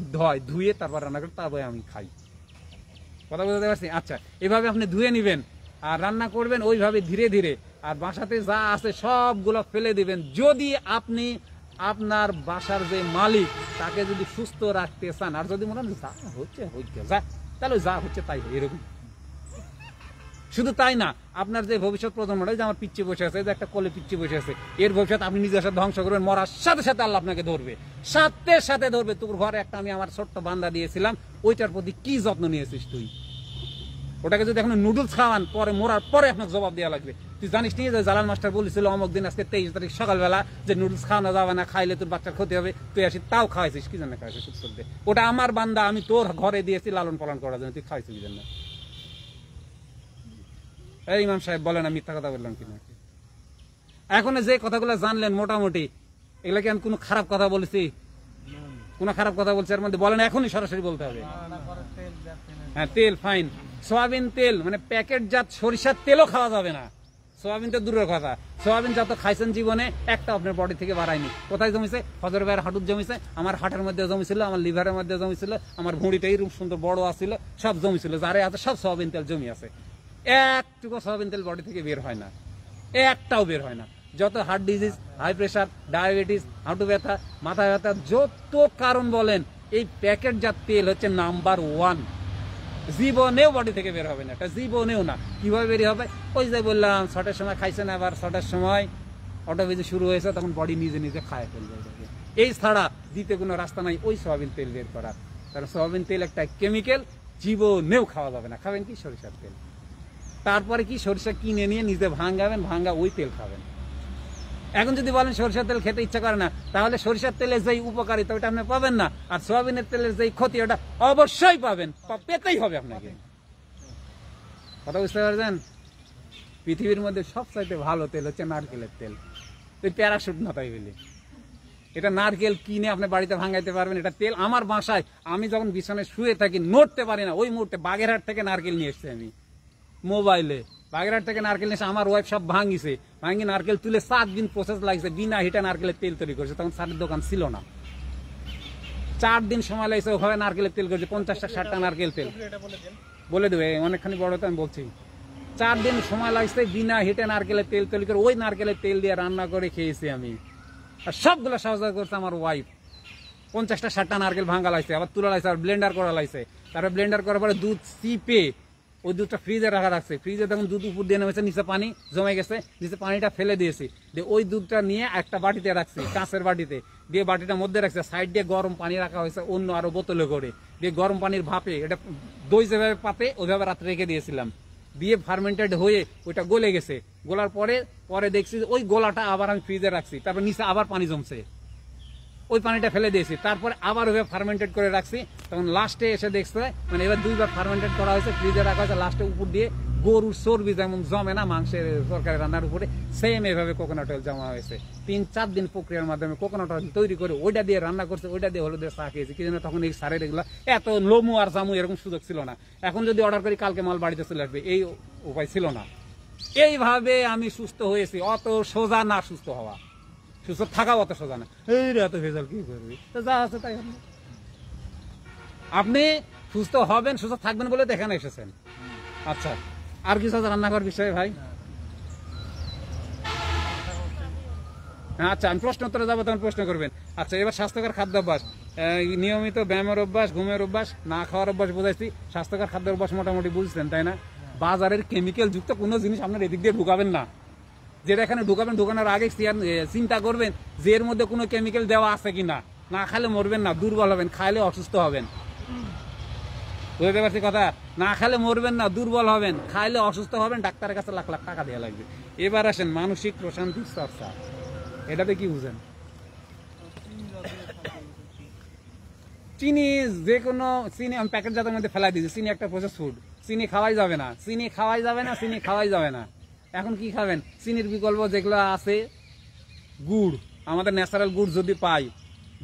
ধুয়ে তারপর রান্না করে, তারপরে আমি খাই। কথা বুঝতে পারছি? আচ্ছা, এভাবে আপনি ধুয়ে নিবেন আর রান্না করবেন ওইভাবে ধীরে ধীরে। আর বাসাতে যা আছে সবগুলো ফেলে দিবেন। যদি আপনি আপনার বাসার যে মালিক তাকে যদি সুস্থ রাখতে চান, আর যদি মনে হয় যা হচ্ছে যা, তাহলে যা হচ্ছে তাই এরকম। শুধু তাই না, আপনার যে ভবিষ্যৎ প্রজন্মটা, যে আমার পিচ্ছি বসে আছে, যে একটা কোলে পিচ্ছি বসে আছে, এর ভবিষ্যৎ আপনি নিজের সাথে ধ্বংস করবেন। মরার সাথে সাথে আল্লাহ আপনাকে ধরবে, সাথে সাথে ধরবে। তোর ঘরে একটা আমি আমার ছোট্ট বান্দা দিয়েছিলাম, ওইটার প্রতি কি যত্ন নিয়েছিস তুই? ওটাকে যদি এখন নুডলস খাওয়ান, পরে মরার পরে আপনাকে জবাব দেওয়া লাগবে। তুই জানিস নি যে জালাল মাস্টার বলেছিল অমুক দিন আজকে 23 তারিখ সকালবেলা যে নুডলস খাওয়ানো যাবে না, খাইলে তোর বাচ্চার ক্ষতি হবে, তুই আসি তাও খাওয়াইছিস, কি জন্য খাওয়াইছিস? উত্তর দে। ওটা আমার বান্দা, আমি তোর ঘরে দিয়েছি লালন পালন করার জন্য, তুই খাওয়াইছিস কি জন্য? এই ইমাম সাহেব বলেন আমি মিথ্যা কথা বললাম কিনা? এখন যে কথাগুলো জানলেন মোটামুটি, এগুলো কি আমি কোনো খারাপ কথা বলেছি? কোন খারাপ কথা বলছি এর মধ্যে? বলেন, এখনই সরাসরি বলতে হবে। হ্যাঁ, তেল ফাইন। সয়াবিন তেল মানে প্যাকেটজাত সরিষার তেলও খাওয়া যাবে না। সয়াবিন তো দূরের কথা, সয়াবিন যত খাইছেন জীবনে একটা আপনার বডি থেকে বাড়ায়নি। কোথায় জমিছে? ফজর ভাইয়ের হাঁটুর জমিছে, আমার হাটের মধ্যে জমিছিল, আমার লিভারের মধ্যে জমিছিল, আমার ভুঁড়িতে এইরকম সুন্দর বড় আসছিল, সব জমিছিল। যারে আছে সব সয়াবিন তেল জমি আছে। একটুকু সয়াবিন তেল বডি থেকে বের হয় না, একটাও বের হয় না। যত heart disease, high pressure, diabetes, হাঁটু ব্যথা, মাথা ব্যথা, যত কারণ বলেন, এই প্যাকেটজাত তেল হচ্ছে নাম্বার 1। জীবনেও বডি থেকে বের হবে না, এটা জীবনেও না। কিভাবে বের হবে? ওই যে বললাম 6টার সময় খাইছেন, আবার 6টার সময় অটোবেজি শুরু হয়েছে, তখন বডি নিজে নিজে খায় ফেলবে। এই ছাড়া দ্বিতীয় কোনো রাস্তা নাই ওই সয়াবিন তেল বের করার। কারণ সয়াবিন তেল একটা কেমিক্যাল, জীবনেও খাওয়া যাবে না। খাবেন কি? সরিষার তেল। তারপরে কি? সরিষা কিনে নিয়ে নিজে ভাঙাবেন, ভাঙা ওই তেল খাবেন। এখন যদি বলেন সরিষার তেল খেতে ইচ্ছা করে না, তাহলে সরিষার তেলের যেই উপকারিতা ওটা আপনি পাবেন না, আর সয়াবিনের তেলের যেই ক্ষতি ওটা অবশ্যই পাবেন, পেতেই হবে আপনাকে। কথা বুঝতে পারছেন? পৃথিবীর মধ্যে সবচাইতে ভালো তেল হচ্ছে নারকেলের তেল। তুই প্যারাশুট না তাই বলি, এটা নারকেল কিনে আপনি বাড়িতে ভাঙাইতে পারবেন। এটা তেল আমার বাসায়, আমি যখন বিছানায় শুয়ে থাকি, নড়তে পারি না, ওই মুহূর্তে বাগেরহাট থেকে নারকেল নিয়ে এসছি আমি মোবাইলে। বাগেরহাট থেকে নারকেল নিয়ে আমার ওয়াইফ সব ভাঙিছে, ভাঙি নারকেল তুলে 7 দিন প্রসেস লাগছে, বিনা হিটে নারকেলের তেল তৈরি করছে। তখন সারের দোকান ছিল না, 4 দিন সময় লাগছে ওভাবে নারকেলের তেল করছে। 50-60টা নারকেল তেল বলে দেবে, অনেকখানি বড় তো আমি বলছি। 4 দিন সময় লাগছে বিনা হিটে নারকেলের তেল তৈরি করে, ওই নারকেলের তেল দিয়ে রান্না করে খেয়েছি আমি। আর সবগুলো সহযোগিতা করছে আমার ওয়াইফ। 50-60টা নারকেল ভাঙা লাগছে, আবার তুলা লাগছে, আর ব্লেন্ডার করা লাগছে। তারপরে ব্লেন্ডার করার পরে দুধ চিপে ওই দুধটা ফ্রিজে রাখা রাখছে। ফ্রিজে তখন দুধ উপর দিয়ে নেমেছে, নিচে পানি জমে গেছে, নিচে পানিটা ফেলে দিয়েছি, দিয়ে ওই দুধটা নিয়ে একটা বাটিতে রাখছি, কাঁচের বাটিতে, দিয়ে বাটিটা মধ্যে রাখছে। সাইড দিয়ে গরম পানি রাখা হয়েছে অন্য আরো বোতলে করে, দিয়ে গরম পানির ভাপে এটা দই যেভাবে পাতে ওইভাবে রাত্রে রেখে দিয়েছিলাম। দিয়ে ফার্মেন্টেড হয়ে ওইটা গলে গেছে। গোলার পরে দেখছি ওই গোলাটা আবার আমি ফ্রিজে রাখছি, তারপর নিচে আবার পানি জমছে, ওই পানিটা ফেলে দিয়েছি। তারপরে আবার ওইভাবে ফার্মেন্টেড করে রাখছি। তখন লাস্টে এসে দেখছে, মানে এবার 2বার ফার্মেন্টেড করা হয়েছে, ফ্রিজে রাখা হয়েছে। লাস্টে উপর দিয়ে গরুর চর্বি যেমন জমে না মাংসের তরকারি রান্নার উপরে, সেম এভাবে কোকোনাট অয়েল জমা হয়েছে। 3-4 দিন প্রক্রিয়ার মাধ্যমে কোকোনাট অয়েল তৈরি করে ওইটা দিয়ে রান্না করছে, ওইটা দিয়ে হলুদের চা খেয়েছি। কি জন্য? তখন এই সারের এগুলো এত লোমু আর জামু এরকম সুযোগ ছিল না। এখন যদি অর্ডার করি কালকে মাল বাড়িতে চলে আসবে, এই উপায় ছিল না। এইভাবে আমি সুস্থ হয়েছি। অত সোজা না সুস্থ হওয়া, সুস্থ থাকাও অত সোজা না। এই রে এত ভেজাল কি করবি, তো যা আছে তাই হবে। আপনি সুস্থ হবেন, সুস্থ থাকবেন বলে তো এখানে এসেছেন। আচ্ছা, আর কিছু আছে রান্নাঘর বিষয়ে ভাই? আচ্ছা, আমি প্রশ্ন উত্তরে যাবো, তখন প্রশ্ন করবেন। আচ্ছা, এবার স্বাস্থ্যকর খাদ্যাভ্যাস, নিয়মিত ব্যায়ামের অভ্যাস, ঘুমের অভ্যাস, না খাওয়ার অভ্যাস বোঝাইছি। স্বাস্থ্যকর খাদ্য অভ্যাস মোটামুটি বুঝছেন তাই না? বাজারের কেমিক্যাল যুক্ত কোনো জিনিস আপনার এদিক দিয়ে ঢুকাবেন না। যেটা এখানে ঢুকাবেন, ঢুকানোর আগে চিন্তা করবেন যে এর মধ্যে কোনো কেমিক্যাল দেওয়া আছে কিনা। না খালে মরবেন না, দুর্বল হবেন, খাইলে অসুস্থ হবেন। বুঝতে পারছি কথা? না খালে মরবেন না, দুর্বল হবেন, খাইলে অসুস্থ হবেন, ডাক্তারের কাছে লাখ লাখ টাকা দেওয়া লাগবে। এবার আসেন মানসিক প্রশান্তির চর্চা, এটাতে কি বুঝেন? চিনি, যে কোনো চিনি আমি প্যাকেট জাতের মধ্যে ফেলাই দিয়েছি। চিনি একটা প্রসেস ফুড, চিনি খাওয়াই যাবে না, চিনি খাওয়াই যাবে না, চিনি খাওয়াই যাবে না। এখন কি খাবেন? চিনির বিকল্প যেগুলো আছে, গুড়, আমাদের ন্যাচারাল গুড় যদি পাই।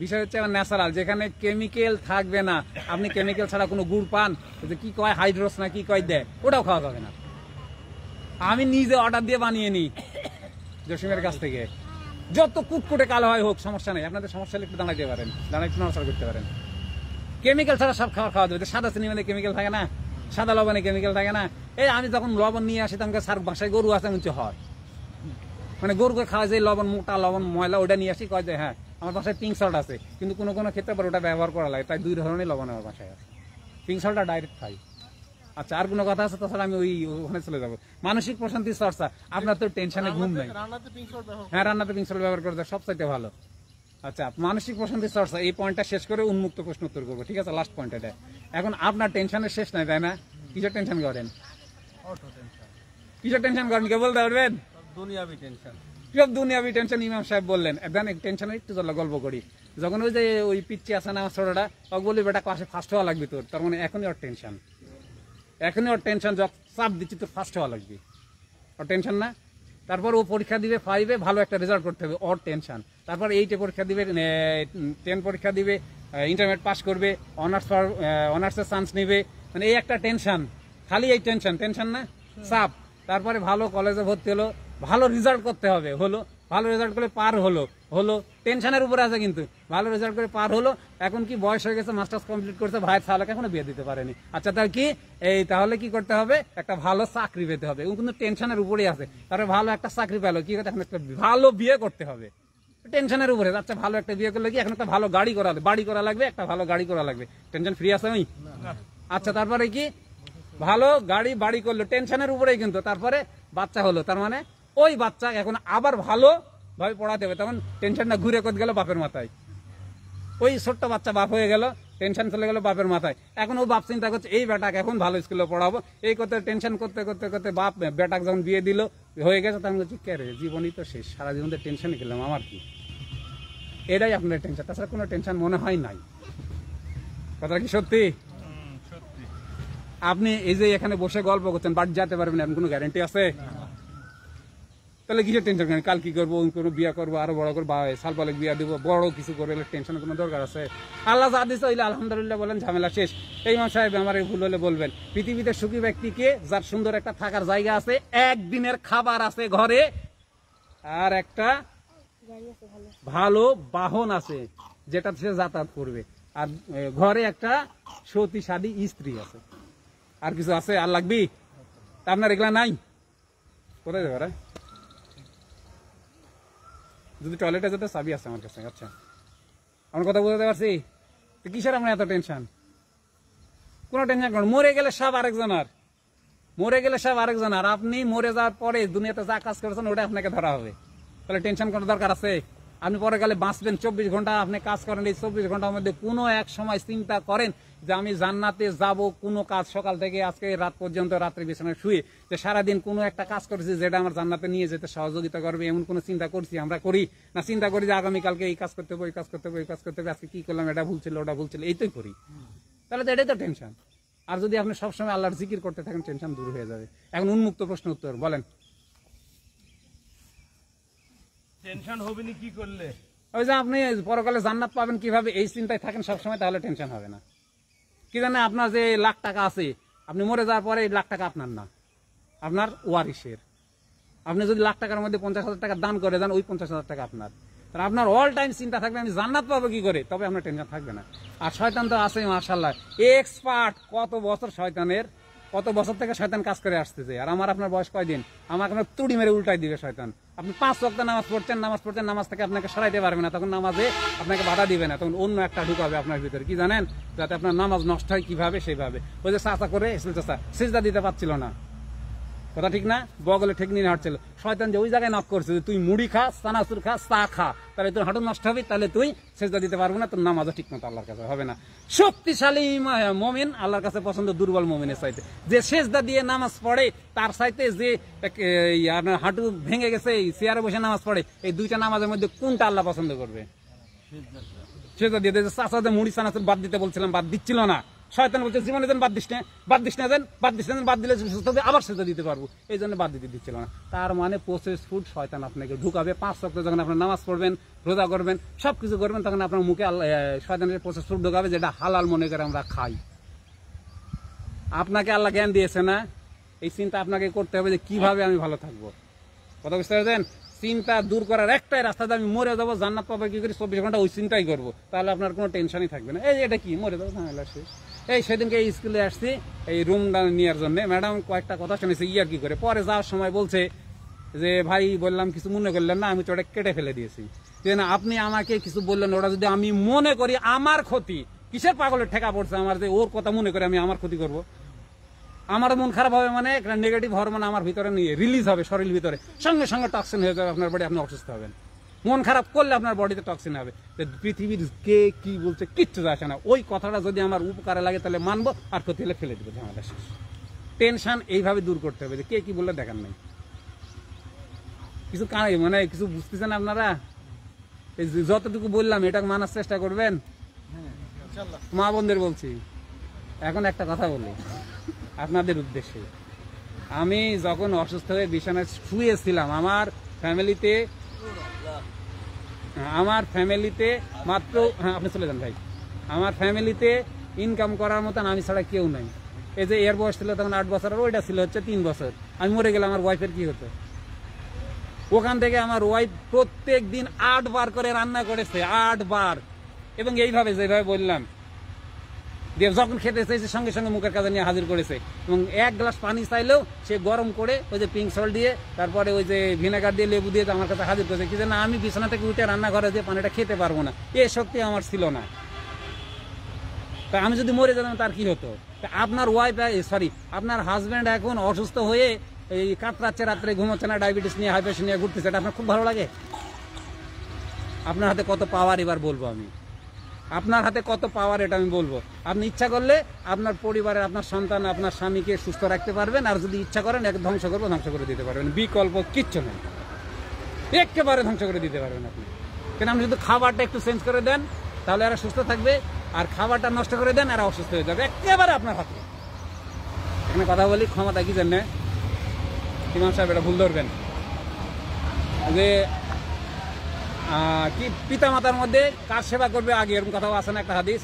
বিষয় হচ্ছে ন্যাচারাল, যেখানে কেমিক্যাল থাকবে না। আপনি কেমিক্যাল ছাড়া কোনো গুড় পান, যে কি কয় হাইড্রোস না কি কয় দেয়, ওটাও খাওয়া যাবে না। আমি নিজে অর্ডার দিয়ে বানিয়ে নিই জসিমের কাছ থেকে। যত কুটকুটে কালো হয় হোক, সমস্যা নেই। আপনাদের সমস্যা হলে একটু দাঁড়াইতে পারেন, দাঁড়াই একটু নড়াচড়া করতে পারেন। কেমিক্যাল ছাড়া সব খাবার খাওয়া যাবে। সাদা চিনি মধ্যে কেমিক্যাল থাকে না, সাদা লবণে কেমিক্যাল থাকে না। এই আমি যখন লবণ নিয়ে আসি, তখন সার বাসায় গরু আছে মনে হয়, মানে গরুকে খাওয়া যায় লবণ, মোটা লবণ, ময়লা, ওটা নিয়ে আসি, কয় যে হ্যাঁ আমার বাসায় পিঙ্ক সল্ট আছে। কিন্তু কোনো কোনো ক্ষেত্রে আবার ওটা ব্যবহার করা লাগে, তাই 2 ধরনের লবণ আমার বাসায় আছে। পিঙ্ক সল্টটা ডাইরেক্ট খাই। আচ্ছা, আর কোনো কথা আছে? তাছাড়া আমি ওখানে চলে যাবো। মানসিক প্রশান্তির চর্চা, আপনার তো টেনশনে ঘুম নেই। হ্যাঁ, রান্নাতে পিঙ্ক সল্ট ব্যবহার করে সবচাইতে ভালো। আচ্ছা, মানসিক প্রশান্তির চর্চা, এই পয়েন্টটা শেষ করে উন্মুক্ত প্রশ্ন উত্তর করবো, ঠিক আছে? লাস্ট পয়েন্ট এটা। এখন আপনার টেনশনের শেষ নাই, তাই না? কিসের টেনশন করেন? কিসের টেনশন করেন কে বলতে পারবেন? দুনিয়াবি টেনশন। সব দুনিয়াবি টেনশন। ইমাম সাহেব বললেন, একদিন টেনশনের একটু গল্প করি। যখন ওই যে ওই পিচ্ছি আছে না আমার ছোটটা, ওকে বলি বেটা ক্লাসে ফার্স্ট হওয়া লাগবে তোর। তার মানে এখনই ওর টেনশন, এখনই ওর টেনশন, চাপ দিচ্ছি তোর ফার্স্ট হওয়া লাগবে, ওর টেনশন না? তারপর ও পরীক্ষা দিবে 5-এ, ভালো একটা রেজাল্ট করতে হবে, ওর টেনশন। তারপর 8-এ পরীক্ষা দিবে, 10 পরীক্ষা দিবে, ইন্টারমিডিয়েট পাস করবে, অনার্সের চান্স নেবে, মানে এই একটা টেনশন, খালি এই টেনশন। টেনশন না, চাপ। তারপরে ভালো কলেজে ভর্তি হলো, ভালো রেজাল্ট করতে হবে, হলো, ভালো রেজাল্ট করে পার হলো, টেনশনের উপরে আছে। কিন্তু ভালো রেজাল্ট করে পার হলো, এখন কি বয়স হয়ে গেছে, মাস্টার্স কমপ্লিট করছে, ভাইয়ের ছেলেকে এখনো বিয়ে দিতে পারেনি। আচ্ছা, তার কি এই, তাহলে কি করতে হবে? একটা ভালো চাকরি পেতে হবে। ও কিন্তু টেনশনের উপরেই আছে। তারপরে ভালো একটা চাকরি পেলো, কি এখন একটা ভালো বিয়ে করতে হবে, টেনশনের উপরে। আচ্ছা, ভালো একটা বিয়ে করলে কি এখন একটা ভালো গাড়ি করা, বাড়ি করা লাগবে, একটা ভালো গাড়ি করা লাগবে। টেনশন ফ্রি আছে ওই? আচ্ছা, তারপরে কি ভালো গাড়ি বাড়ি করলো, টেনশনের উপরেই কিন্তু। তারপরে বাচ্চা হলো, তার মানে ওই বাচ্চা এখন আবার ভালো ভাবে পড়াতে হবে, তখন টেনশনটা ঘুরে করতে গেল বাপের মাথায়। ওই ছোট্ট বাচ্চা বাপ হয়ে গেল, টেনশন চলে গেল বাপের মাথায়। এখন ও বাপ চিন্তা করছে এই বেটাকে এখন ভালো স্কুলে পড়াবো, এই করতে টেনশন করতে করতে করতে বাপ বেটাকে যখন বিয়ে দিল, হয়ে গেছে, তখন বলছি কে রে, জীবনই তো শেষ, সারা জীবন তো টেনশনে গেলাম, আমার কি? এটাই আপনার টেনশন, তাছাড়া কোনো টেনশন মনে হয় নাই। কথা কি সত্যি? আপনি এই যে এখানে বসে গল্প করছেন, বাড়ি যেতে পারবেন, এমন কোনো গ্যারান্টি আছে? তাহলে কিসের টেনশন করেন? কাল কি করবো, কোনো বিয়া করবো, আরো বড় করবো, সাল পালে বিয়া দিব, বড় কিছু করবে, টেনশনের কোনো দরকার আছে? আল্লাহ যা দিচ্ছে হইলে আলহামদুলিল্লাহ বলেন, ঝামেলা শেষ। এই ইমাম সাহেব আমার ভুল হলে বলবেন। পৃথিবীতে সুখী ব্যক্তিকে, যার সুন্দর একটা থাকার জায়গা আছে, একদিনের খাবার আছে ঘরে, আর একটা ভালো বাহন আছে যেটা সে যাতায়াত করবে, আর ঘরে একটা সতীসাধী স্ত্রী আছে। আর কিছু আছে আর লাগবি? আপনার এগুলা নাই? কোথায় যাবে? যদি টয়লেটে যেতে, চাবি আছে আমার কাছে। আচ্ছা, আমার কথা বুঝতে পারছি। তো কিসের আপনার এত টেনশন? কোনো টেনশন করেন, মরে গেলে সব আরেকজনের, মরে গেলে সব আরেকজনের। আপনি মরে যাওয়ার পরে দুনিয়াতে যা কাজ করেছেন ওটা আপনাকে ধরা হবে, তাহলে টেনশন করার দরকার আছে? আপনি পরে গেলে বাঁচবেন 24 ঘন্টা, আপনি কাজ করেন, এই 24 ঘন্টার মধ্যে কোনো এক সময় চিন্তা করেন যে আমি জান্নাতে যাব, কোনো কাজ সকাল থেকে আজকে রাত পর্যন্ত রাত্রে বিছানায় শুয়ে, যে সারাদিন কোনো একটা কাজ করেছি যেটা আমার জান্নাতে নিয়ে যেতে সহযোগিতা করবে, এমন কোনো চিন্তা করছি? আমরা করি না। চিন্তা করি যে আগামীকালকে এই কাজ করতে হবে, এই কাজ করতে হবে, এই কাজ করতে হবে, আজকে কি করলাম, এটা ভুল ছিল, ওটা ভুল ছিল, এইটাই করি। তাহলে তো এটাই তো টেনশন। আর যদি আপনি সবসময় আল্লাহর জিকির করতে থাকেন, টেনশন দূর হয়ে যাবে। এখন উন্মুক্ত প্রশ্ন উত্তর বলেন। টেনশন হবে না কি করলে? ওই যে আপনি পরকালে জান্নাত পাবেন কিভাবে, এই চিন্তায় থাকেন সবসময়, তাহলে টেনশন হবে না। কি জানে, আপনার যে লাখ টাকা আছে, আপনি মরে যাওয়ার পরে এই লাখ টাকা আপনার না, আপনার ওয়ারিসের। আপনি যদি লাখ টাকার মধ্যে 50,000 টাকা দান করে দেন, ওই 50,000 টাকা আপনার। তাহলে আপনার অল টাইম চিন্তা থাকবে আমি জান্নাত পাবো কি করে, তবে আপনার টেনশন থাকবে না। আর শয়তান তো আছে মাশাআল্লাহ, এক্সপার্ট। কত বছর শয়তানের, কত বছর থেকে শয়তান কাজ করে আসতেছে। আর আমার আপনার বয়স কয়দিন, আমাকে আপনার তুড়ি মেরে উল্টাই দিবে শয়তান। আপনি 5 ওয়াক্ত নামাজ পড়ছেন, নামাজ থেকে আপনাকে সরাইতে পারবে না, তখন নামাজে আপনাকে বাধা দিবে না, তখন অন্য একটা ঢুকাবে আপনার ভিতরে। কি জানেন, যাতে আপনার নামাজ নষ্ট হয় কিভাবে, সেইভাবে। ওই যে চাচা করে চাচা সিজদা দিতে পারছিল না, কথা ঠিক না? বগলে ঠেক নিয়ে হাঁটছিল, শয়তান যে ওই জায়গায় নক করছে যে তুই মুড়ি খা, চানাচুর খা, চা খা, তাহলে তোর হাঁটু নষ্ট হবে, তাহলে তুই সেজদা দিতে পারবো না, তোর নামাজও ঠিক মতো আল্লাহর কাছে হবে না। শক্তিশালী মুমিন আল্লাহর কাছে পছন্দ দুর্বল মুমিনের চাইতে। যে সেজদা দিয়ে নামাজ পড়ে তার চাইতে যে আপনার হাঁটু ভেঙে গেছে চেয়ারে বসে নামাজ পড়ে, এই দুইটা নামাজের মধ্যে কোনটা আল্লাহ পছন্দ করবে? সেজদা দিয়ে চাচাদের মুড়ি চানাচুর বাদ দিতে বলছিলাম, বাদ দিচ্ছিল না। শয়তান বলছে জীবনে যেন বাদ দিস না, বাদ দিস না, বাদ দিলে সুস্থ হবে, আবার সেটা দিতে পারবো, এই জন্য বাদ দিতে দিচ্ছিল না। তার মানে প্রসেস ফুড শয়তান আপনাকে ঢুকাবে। 5 ওয়াক্ত যখন আপনার নামাজ পড়বেন, রোজা করবেন, সবকিছু করবেন, তখন আপনার মুখে শয়তানের প্রসেস ফুড ঢুকাবে, যেটা হালাল মনে করে আমরা খাই। আপনাকে আল্লাহ জ্ঞান দিয়েছে না, এই চিন্তা আপনাকে করতে হবে যে কিভাবে আমি ভালো থাকবো। কথা বুঝতে পারছেন? চিন্তা দূর করার একটাই রাস্তা, আমি মরে যাবো, জান্নাত পাবো কি করি, 24 ঘন্টা ওই চিন্তাই করবো, তাহলে আপনার কোনো টেনশনই থাকবে না। এই এটা কি মরে যাবো, ঝামেলা শেষ। এই সেদিনকে এই স্কুলে আসছি এই রুমটা নেওয়ার জন্য, ম্যাডাম কয়েকটা কথা শুনেছি ইয়ার কি করে, পরে যাওয়ার সময় বলছে যে ভাই বললাম কিছু মনে করলেন না, আমি তো ওটা কেটে ফেলে দিয়েছি। যে না আপনি আমাকে কিছু বললেন, ওটা যদি আমি মনে করি আমার ক্ষতি, কিসের পাগলের ঠেকা পড়ছে আমার যে ওর কথা মনে করে আমি আমার ক্ষতি করব? আমার মন খারাপ হবে মানে একটা নেগেটিভ হরমোন আমার ভিতরে নিয়ে রিলিজ হবে, শরীর ভিতরে সঙ্গে সঙ্গে টক্সিন হয়ে যাবে আপনার বডি, আপনি অসুস্থ হবেন। মন খারাপ করলে আপনার বডিতে টক্সিন হবে। পৃথিবীর কে কি বলছে কিচ্ছু আসে না, ওই কথাটা যদি আমার উপকারে লাগে তাহলে মানবো, আর ক্ষতি হলে ফেলে দেবো, ঝামেলা শেষ। টেনশন এইভাবে দূর করতে হবে যে কে কি বললে দেখার নাই। কিছু মানে কিছু বুঝতেছেন আপনারা? এই যতটুকু বললাম এটা মানার চেষ্টা করবেন। মা বোনদের বলছি, এখন একটা কথা বলি আপনাদের উদ্দেশ্যে। আমি যখন অসুস্থ হয়ে বিছানায় শুয়েছিলাম, আমার ফ্যামিলিতে মাত্র, হ্যাঁ আপনি চলে যান ভাই, আমার ফ্যামিলিতে ইনকাম করার মতন আমি ছাড়া কেউ নাই। এই যে এর বয়স ছিল তখন 8 বছর, আর ওইটা ছিল হচ্ছে 3 বছর। আমি মরে গেলে আমার ওয়াইফের কি হতো? ওখান থেকে আমার ওয়াইফ প্রত্যেক দিন 8 বার করে রান্না করেছে, 8 বার, এবং এইভাবে যেভাবে বললাম দিয়ে যখন খেতে চাইছে সঙ্গে সঙ্গে মুখের কাছে নিয়ে হাজির করেছে, এবং 1 গ্লাস পানি চাইলেও সে গরম করে ওই যে পিঙ্ক সল্ট দিয়ে, তারপরে ওই যে ভিনেগার দিয়ে, লেবু দিয়ে আমার কাছে হাজির করেছে। কি না আমি বিছানা থেকে উঠে রান্নাঘরে দিয়ে পানিটা খেতে পারবো না, এ শক্তি আমার ছিল না। তা আমি যদি মরে যেতাম তার কি হতো? আপনার ওয়াইফ আপনার হাজব্যান্ড এখন অসুস্থ হয়ে এই কাতরাচ্ছে, রাত্রে ঘুমোচ্ছে না, ডায়াবেটিস নিয়ে, হাই প্রেশার নিয়ে ঘুরতেছে, এটা আপনার খুব ভালো লাগে? আপনার হাতে কত পাওয়ার এবার বলবো আমি, আপনার হাতে কত পাওয়ার এটা আমি বলবো। আপনি ইচ্ছা করলে আপনার পরিবারের, আপনার সন্তান, আপনার স্বামীকে সুস্থ রাখতে পারবেন, আর যদি ইচ্ছা করেন এক ধ্বংস করবো, ধ্বংস করে দিতে পারবেন, বিকল্প কিচ্ছু নেই, একেবারে ধ্বংস করে দিতে পারবেন আপনি। কেন আপনি শুধু খাবারটা একটু চেঞ্জ করে দেন, তাহলে এরা সুস্থ থাকবে, আর খাবারটা নষ্ট করে দেন এরা অসুস্থ হয়ে যাবে, একেবারে আপনার হাতে। এখানে কথা বলি ক্ষমতা কি জানে ইমাম সাহেব, এটা ভুল ধরবেন যে কি পিতা মাতার মধ্যে কার সেবা করবে আগে, এরকম কথাও আছে না একটা হাদিস।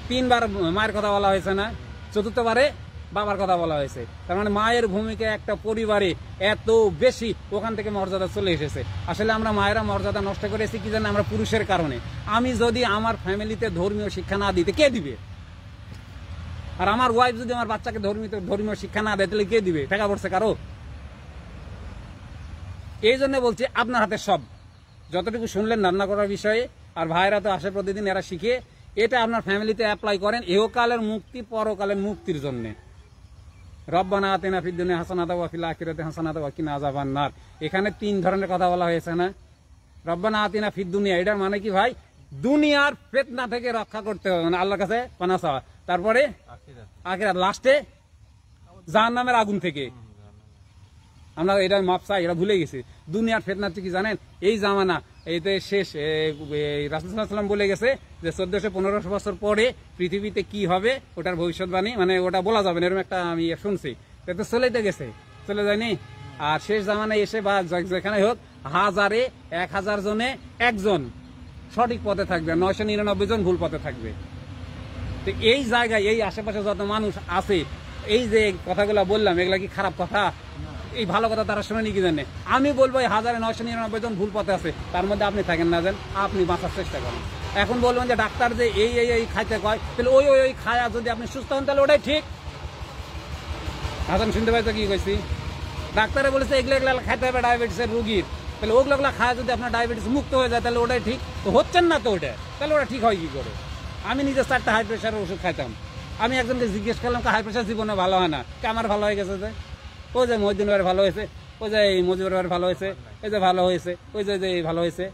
3 বার মায়ের কথা বলা হয়েছে না, 4র্থবারে বাবার কথা বলা হয়েছে। তার মানে মায়ের ভূমিকা একটা পরিবারে এত বেশি, ওখান থেকে মর্যাদা চলে এসেছে। আসলে আমরা মায়েরা মর্যাদা নষ্ট করেছি কি জানেন? আমরা পুরুষের কারণে। আমি যদি আমার ফ্যামিলিতে ধর্মীয় শিক্ষা না দিতে কে দিবে? আর আমার ওয়াইফ যদি আমার বাচ্চাকে ধর্মীয় শিক্ষা না দেয় তাহলে কে দিবে? টাকা পড়ছে কারো? এই জন্য বলছি আপনার হাতে সব, যতটুকু শুনলেন রান্না করার বিষয়ে, আর ভাইরা তো আসে প্রতিদিন, এরা শিখে, এটা আপনার ফ্যামিলিতে অ্যাপ্লাই করেন, ইহকালের মুক্তি, পরকালের মুক্তির জন্য। রব্বানা আতিনা ফিদ দুনিয়া হাসানাতাও ওয়া ফিল আখিরাতি হাসানাতাও ওয়া কিনা আযাবান নার। এখানে 3 ধরনের কথা বলা হয়েছে না? রব্বানা আতিনা ফিদ দুনিয়া, এটার মানে কি ভাই? দুনিয়ার ফিতনা থেকে রক্ষা করতে হবে, মানে আল্লাহর কাছে পানাহ চাওয়া। তারপরে আখিরাত, লাস্টে জাহান্নামের আগুন থেকে আমরা এটা মাপ চাই, এটা ভুলে গেছি। দুনিয়ার ফিতনা কি জানেন? এই জামানা এইতে শেষ, রাসূল সাল্লাল্লাহু আলাইহি ওয়াসাল্লাম বলে গেছে যে 1400-1500 বছর পরে পৃথিবীতে কি হবে ওটার ভবিষ্যৎবাণী, মানে ওটা বলা যাবে না, এরকম একটা আমি শুনছি। এটা চলেই গেছে, চলে যায়নি। আর শেষ জামানায় এসে বা যেখানে হোক, 1000 জনে 1 জন সঠিক পথে থাকবে, 999 জন ভুল পথে থাকবে। তো এই জায়গায় এই আশেপাশে যত মানুষ আছে, এই যে কথাগুলো বললাম, এগুলা কি খারাপ কথা? এই ভালো কথা তারা শুনে নি কি জানে? আমি বলবো 1999 জন ভুল পথে আছে, তার মধ্যে আপনি থাকেন না, যেন আপনি বাঁচার চেষ্টা করেন। এখন বলবেন যে ডাক্তার যে এই খাইতে কয়, তাহলে ওই খায়া যদি আপনি সুস্থ হন তাহলে ওটাই ঠিক। হাসান শুনতে পাই তো কি কইছি? ডাক্তারে বলেছে এগুলো খাইতে হবে ডায়াবেটিসের রুগীর, তাহলে ওগুলো খায়া যদি আপনার ডায়াবেটিস মুক্ত হয়ে যায় তাহলে ওটাই ঠিক। তো হচ্ছেন না তো ওটা, তাহলে ওটা ঠিক হয় কি করে? আমি নিজে 4টা হাই প্রেশারের ওষুধ খাইতাম। আমি একজনকে জিজ্ঞেস করলাম হাই প্রেশার জীবনে ভালো হয় না, আমার ভালো হয়ে গেছে যে ওই যে মহিউদ্দিন ভাই ভালো হয়েছে, ওই যে এই মজিবুর ভাই ভালো হয়েছে, এই যে ভালো হয়েছে, ওই যে এই ভালো হয়েছে,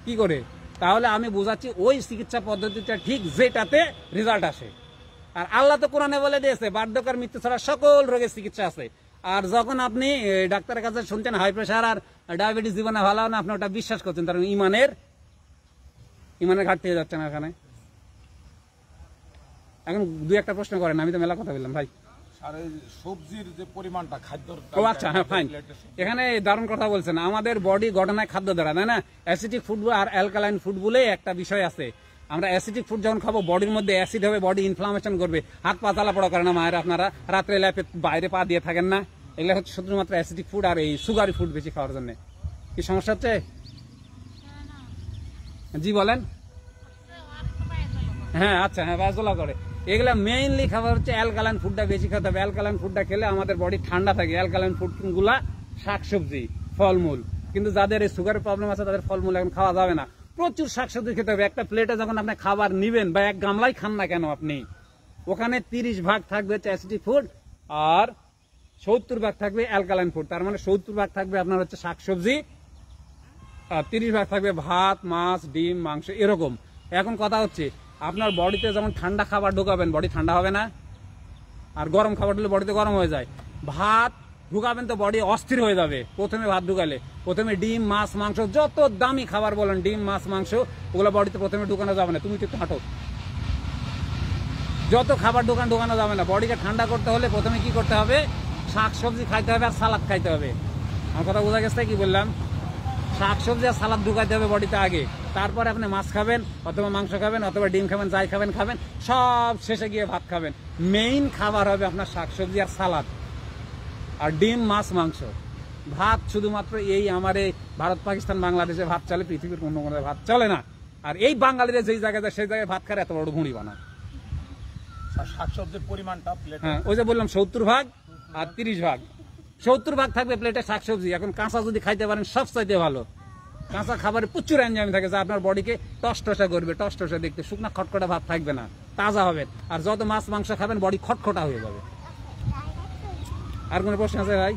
কি করে? তাহলে আমি বোঝাচ্ছি ওই চিকিৎসা পদ্ধতিটা ঠিক যেটাতে রেজাল্ট আসে। আর আল্লাহ তো কোরআনে বলে দিয়েছে বার্ধক্যের মৃত্যু ছাড়া সকল রোগের চিকিৎসা আছে। আর যখন আপনি ডাক্তারের কাছে শুনছেন হাই প্রেশার আর ডায়াবেটিস জীবনে ভালো না, আপনি ওটা বিশ্বাস করছেন, তার ইমানের ঘাটতি হয়ে যাচ্ছে না এখানে। এখন দুই একটা প্রশ্ন করেন, আমি তো মেলা কথা বললাম ভাই। আর এই সবজির যে পরিমাণটা খাদ্যর, ও আচ্ছা, হ্যাঁ ফাইন। এখানে দারুণ কথা বলছেন, আমাদের বডি গঠনায় খাদ্য দ্বারা, তাই না? অ্যাসিডিক ফুড আর অ্যালকালাইন ফুড বলে একটা বিষয় আছে। আমরা অ্যাসিডিক ফুড যখন খাবো বডির মধ্যে অ্যাসিড হবে, বডি ইনফ্লামেশন করবে, হাত পা জ্বালা পড়া করে না মায়ের? আপনারা রাত্রে ল্যাপে বাইরে পা দিয়ে থাকেন না? এগুলো হচ্ছে শুধুমাত্র অ্যাসিডিক ফুড আর এই সুগারি ফুড বেশি খাওয়ার জন্য। কি সমস্যা হচ্ছে? জি বলেন। হ্যাঁ আচ্ছা, হ্যাঁ বাজলা করে। এগুলা মেইনলি খাবার হচ্ছে অ্যালকালাইন ফুডটা বেশি খেতে হবে। অ্যালকালাইন ফুডটা খেলে আমাদের বডি ঠান্ডা থাকে। অ্যালকালাইন ফুড গুলা শাকসবজি, ফলমূল। কিন্তু যাদের এই সুগারের প্রবলেম আছে তাদের ফলমূল এখন খাওয়া যাবে না। প্রচুর শাকসবজি খেতে হবে। একটা প্লেটে যখন আপনি খাবার নিবেন বা এক গামলাই খান না কেন আপনি, ওখানে 30 ভাগ থাকবে হচ্ছে অ্যাসিডিক ফুড আর 70 ভাগ থাকবে অ্যালকালাইন ফুড। তার মানে 70 ভাগ থাকবে আপনার হচ্ছে শাকসবজি আর 30 ভাগ থাকবে ভাত, মাছ, ডিম, মাংস, এরকম। এখন কথা হচ্ছে আপনার বডিতে যখন ঠান্ডা খাবার ঢুকাবেন বডি ঠান্ডা হবে না? আর গরম খাবার ঢুকলে বডিতে গরম হয়ে যায়। ভাত ঢুকাবেন তো বডি অস্থির হয়ে যাবে। প্রথমে ভাত ঢুকালে, প্রথমে ডিম, মাছ, মাংস, যত দামি খাবার বলেন, ডিম, মাছ, মাংস, ওগুলো বডিতে প্রথমে ঢুকানো যাবে না। তুমি তো একটু হাঁটো। যত খাবার ঢুকানো যাবে না। বডিকে ঠান্ডা করতে হলে প্রথমে কি করতে হবে? শাকসবজি খাইতে হবে আর সালাদ খাইতে হবে। আমার কথা বোঝা গেছে কি বললাম? শাকসবজি আর সালাদ ঢুকাইতে হবে বডিতে আগে, তারপরে আপনি মাছ খাবেন অথবা মাংস খাবেন অথবা ডিম খাবেন, যাই খাবেন খাবেন, সব শেষে গিয়ে ভাত খাবেন। মেইন খাবার হবে আপনার শাকসবজি আর সালাদ আর ডিম, মাছ, মাংস। ভাত শুধুমাত্র এই আমার এই ভারত, পাকিস্তান, বাংলাদেশে ভাত চলে, পৃথিবীর অন্য কোনো ভাত চলে না। আর এই বাঙালিরা যেই জায়গায় যায় সেই জায়গায় ভাত খায় এত বড় ভুঁড়ি বানায়। শাকসবজির পরিমাণটা প্লেটে, হ্যাঁ ওই যে বললাম 70 ভাগ আর 30 ভাগ। 70 ভাগ থাকবে প্লেটে শাকসবজি। এখন কাঁচা যদি খাইতে পারেন সবচাইতে ভালো। কাঁচা খাবারে প্রচুর এনজাইম থাকে যা আপনার বডিকে টসটসা করবে, টসটসা দেখতে। শুকনা খটখটা ভাত থাকবে না, তাজা হবে। আর যত মাছ মাংস খাবেন বডি খটখটা হয়ে যাবে। আর কোনো প্রশ্ন আছে ভাই?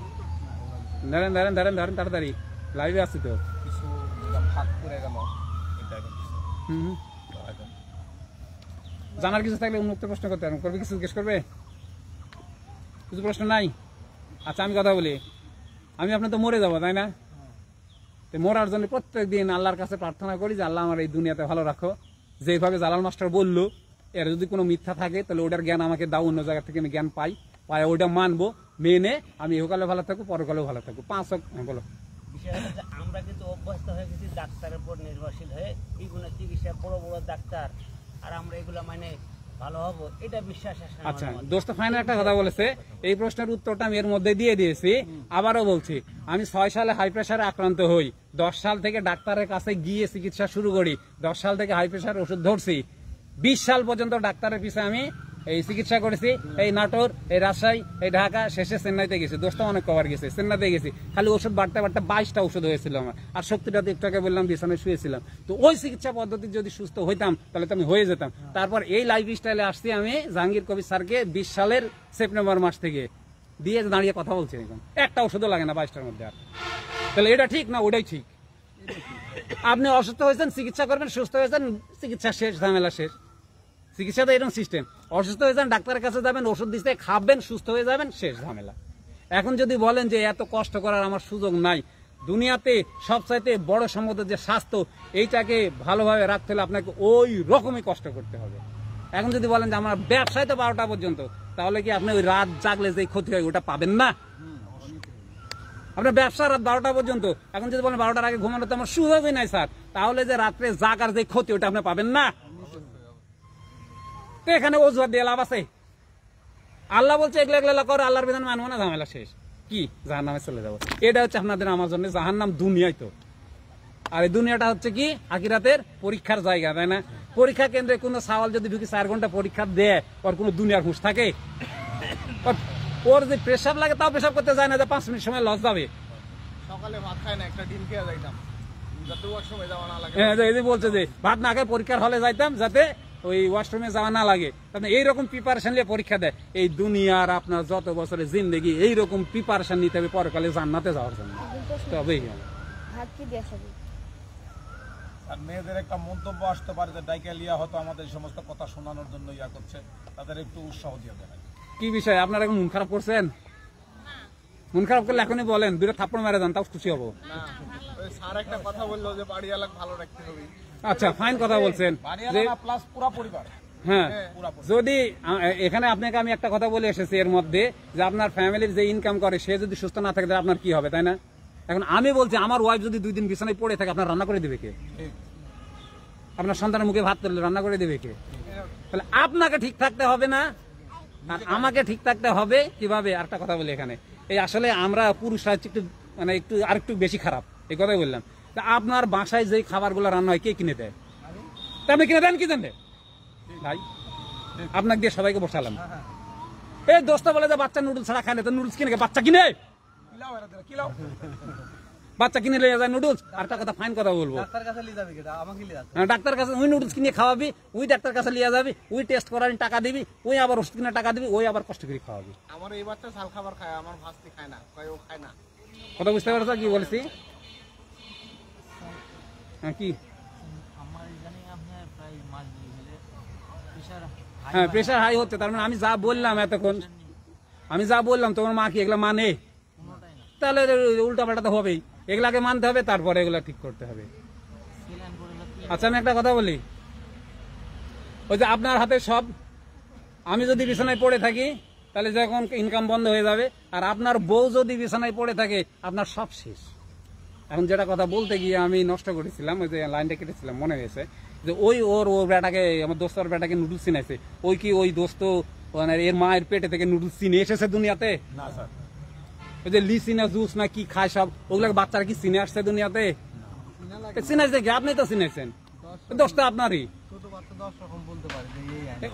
ধরেন ধরেন ধরেন ধরেন, তাড়াতাড়ি লাইভে আসছি তো। কিছু ভাগ করে গেল, হুম, জানার কিছু থাকলে উন্মুক্ত প্রশ্ন করতে পারেন। করবে কিছু জিজ্ঞেস করবে? কিছু প্রশ্ন নাই? আচ্ছা আমি কথা বলি, আমি আপনার তো মরে যাবো তাই না? তো মরার জন্য প্রত্যেক দিন আল্লাহর কাছে প্রার্থনা করি যে আল্লাহ আমার এই দুনিয়াতে ভালো রাখো। যেভাবে জালাল মাস্টার বললো, এর যদি কোনো মিথ্যা থাকে তাহলে ওটার জ্ঞান আমাকে দাও, অন্য জায়গা থেকে আমি জ্ঞান পাই, ওইটা মানবো, মেনে আমি ইহকালে ভালো থাকবো, পরকালেও ভালো থাকবো। 5 বলো। বিষয় হচ্ছে যে আমরা কিন্তু অভ্যস্ত হয়ে গেছি ডাক্তারের উপর নির্ভরশীল হয়ে, বিভিন্ন চিকিৎসা বড় বড় ডাক্তার, আর আমরা এগুলা মানে ভালো হবো এটা বিশ্বাস আসে না। আচ্ছা দোস্ত ফাইনাল একটা কথা বলেছে, এই প্রশ্নের উত্তরটা আমি এর মধ্যে দিয়ে দিয়েছি। আবারও বলছি, আমি 6 সালে হাই প্রেশারে আক্রান্ত হই। 10 সাল থেকে ডাক্তারের কাছে গিয়ে চিকিৎসা শুরু করি। 10 সাল থেকে হাই প্রেশার ওষুধ ধরছি। 20 সাল পর্যন্ত ডাক্তারের পিছনে আমি এই চিকিৎসা করেছি। এই নাটোর, এই রাজশাহী, এই ঢাকা, শেষে চেন্নাইতে গেছি। দোস্ত অনেক কভার গেছে, চেন্নাইতে গেছি। খালি ওষুধ বাড়তে বাড়তে 22টা ওষুধ হয়েছিল আমার। আর শক্তিটা একটু আগে বললাম বিছানায় শুয়েছিলাম। তো ওই চিকিৎসা পদ্ধতি যদি সুস্থ হইতাম তাহলে তো আমি হয়ে যেতাম। তারপর এই লাইফ স্টাইলে আসছি আমি জাহাঙ্গীর কবির স্যারকে 20 সালের সেপ্টেম্বর মাস থেকে দিয়ে দাঁড়িয়ে কথা বলছি। এখন একটা ওষুধও লাগে না 22টার মধ্যে। আর তাহলে এটা ঠিক না ওটাই ঠিক? আপনি অসুস্থ হয়েছেন, চিকিৎসা করবেন, সুস্থ হয়েছেন, চিকিৎসা শেষ, ঝামেলা শেষ। চিকিৎসাটা এরকম সিস্টেম। অসুস্থ হয়ে যান, ডাক্তারের কাছে যাবেন, ওষুধ দিতে খাবেন, সুস্থ হয়ে যাবেন, শেষ ঝামেলা। এখন যদি বলেন যে এত কষ্ট করার আমার সুযোগ নাই, দুনিয়াতে সবচাইতে বড় সম্পদ যে স্বাস্থ্য, এইটাকে ভালোভাবে রাখতে হলে আপনাকে ওই রকমই কষ্ট করতে হবে। এখন যদি বলেন যে আমার ব্যবসায় তো 12টা পর্যন্ত, তাহলে কি আপনি ওই রাত জাগলে যে ক্ষতি হয় ওটা পাবেন না? আপনার ব্যবসা রাত 12টা পর্যন্ত। এখন যদি বলেন 12টার আগে ঘুমানো তো আমার সুযোগই নাই স্যার, তাহলে যে রাত্রে জাগার যে ক্ষতি ওটা আপনি পাবেন না। এখানে অজুহাত দিয়ে লাভ আছে? আল্লাহ বলছে এগুলো এগুলো করো, আল্লাহর বিধান মানবো না, ঝামেলা শেষ। কি জাহান্নামে চলে যাবো। এটা হচ্ছে আপনাদের আমার জন্য জাহান্নাম দুনিয়ায়। তো আর এই দুনিয়াটা হচ্ছে কি আখিরাতের পরীক্ষার জায়গা, তাই না? পরীক্ষা কেন্দ্রে কোনো সওয়াল যদি ঢুকি 4 ঘন্টা পরীক্ষা দেয়, ওর কোনো দুনিয়ার হুঁশ থাকে? ওর যে প্রেসার লাগে তাও পেশাব করতে যায় না, যে 5 মিনিট সময় লস যাবে। সকালে ভাত খায় না, একটা ডিম খেয়ে যাইতাম যাতে ওর সময় যাওয়া না লাগে। হ্যাঁ এই যে বলছে যে ভাত না খেয়ে পরীক্ষার হলে যাইতাম যাতে ওই ওয়াশরুমে যাওয়া না লাগে, তাহলে এইরকম প্রিপারেশন নিয়ে পরীক্ষা দেয়। এই দুনিয়ার আপনার যত বছরের জিন্দেগি এইরকম প্রিপারেশন নিতে হবে পরকালে জান্নাতে যাওয়ার জন্য, তবেই হবে। ভাত কি দিয়ে খাবি? আর মেয়েদের একটা মন্তব্য আসতে পারে যে ডাইকা লিয়া হয়তো আমাদের এই সমস্ত কথা শোনানোর জন্য ইয়া করছে, তাদের একটু উৎসাহ দিয়ে দেয়। কি বিষয় আপনারা এখন মন খারাপ করছেন? মন খারাপ করলে এখনই বলেন, দুটো থাপ্পড় মেরে যান, তাও খুশি হবো। ওই স্যার একটা কথা বললো যে বাড়ি এলাকা ভালো রাখতে হবে। আচ্ছা, ফাইন কথা বলছেন যে প্লাস পুরা পরিবার। হ্যাঁ, যদি এখানে আপনাকে আমি একটা কথা বলে এসেছি এর মধ্যে যে আপনার ফ্যামিলির যে ইনকাম করে সে যদি সুস্থ না থাকে তাহলে আপনার কি হবে, তাই না? এখন আমি বলছি আমার ওয়াইফ যদি 2 দিন বিছানায় পড়ে থাকে আপনার রান্না করে দেবে কে? আপনার সন্তানের মুখে ভাত তুললে রান্না করে দেবে কে? তাহলে আপনাকে ঠিক থাকতে হবে না, আর আমাকে ঠিক থাকতে হবে কিভাবে? আরেকটা কথা বলি এখানে, এই আসলে আমরা পুরুষরা একটু মানে একটু আরেকটু বেশি খারাপ, এই কথাই বললাম। তা আপনার বাসায় যে খাবারগুলো রান্না হয় কে কিনে দেয়? তা আপনি কিনে দেন কি জানেন ভাই? আপনাকে দিয়ে সবাইকে বসালাম, এই দোস্ত বলে যে বাচ্চা নুডলস ছাড়া খায় না, তো নুডলস কিনে বাচ্চা কিনে বাচ্চা কিনে নিয়ে যায় নুডলস। আর একটা কথা ফাইন কথা বলবো, ডাক্তার কাছে ওই নুডলস কিনে খাওয়াবি, ওই ডাক্তার কাছে নিয়ে যাবি, ওই টেস্ট করার টাকা দিবি, ওই আবার ওষুধ কিনে টাকা দিবি, ওই আবার কষ্ট করে খাওয়াবি। আমার এই বাচ্চা ঝাল খাবার খায়, আমার ভাস্তি খায় না, ও খায় না। কথা বুঝতে পারছো কি বলছি? হ্যাঁ, কি হ্যাঁ প্রেশার হাই হচ্ছে, তার মানে আমি যা বললাম এতক্ষণ, আমি যা বললাম তোমার মা কি এগুলা মানে? তাহলে উল্টা পাল্টা তো হবেই, এগুলাকে মানতে হবে, তারপরে এগুলা ঠিক করতে হবে। আচ্ছা, আমি একটা কথা বলি, ওই যে আপনার হাতে সব, আমি যদি বিছানায় পড়ে থাকি তাহলে যখন ইনকাম বন্ধ হয়ে যাবে, আর আপনার বউ যদি বিছানায় পড়ে থাকে আপনার সব শেষ। এখন যেটা কথা বলতে গিয়ে আমি নষ্ট করেছিলাম, ওই যে লাইনটা কেটেছিলাম, মনে হয়েছে যে ওর বেটাকে, আমার দোস্তর বেটাকে নুডলস চিনাইছে, ওই কি ওই দোস্ত মানে এর মায়ের পেটে থেকে নুডলস চিনে এসেছে দুনিয়াতে? না স্যার, ওই যে লিচি না জুস না কি খায় সব, ওগুলো বাচ্চারা কি চিনে আসছে দুনিয়াতে? চিনাইছে কি? আপনি তো চিনাইছেন, দোষটা আপনারই।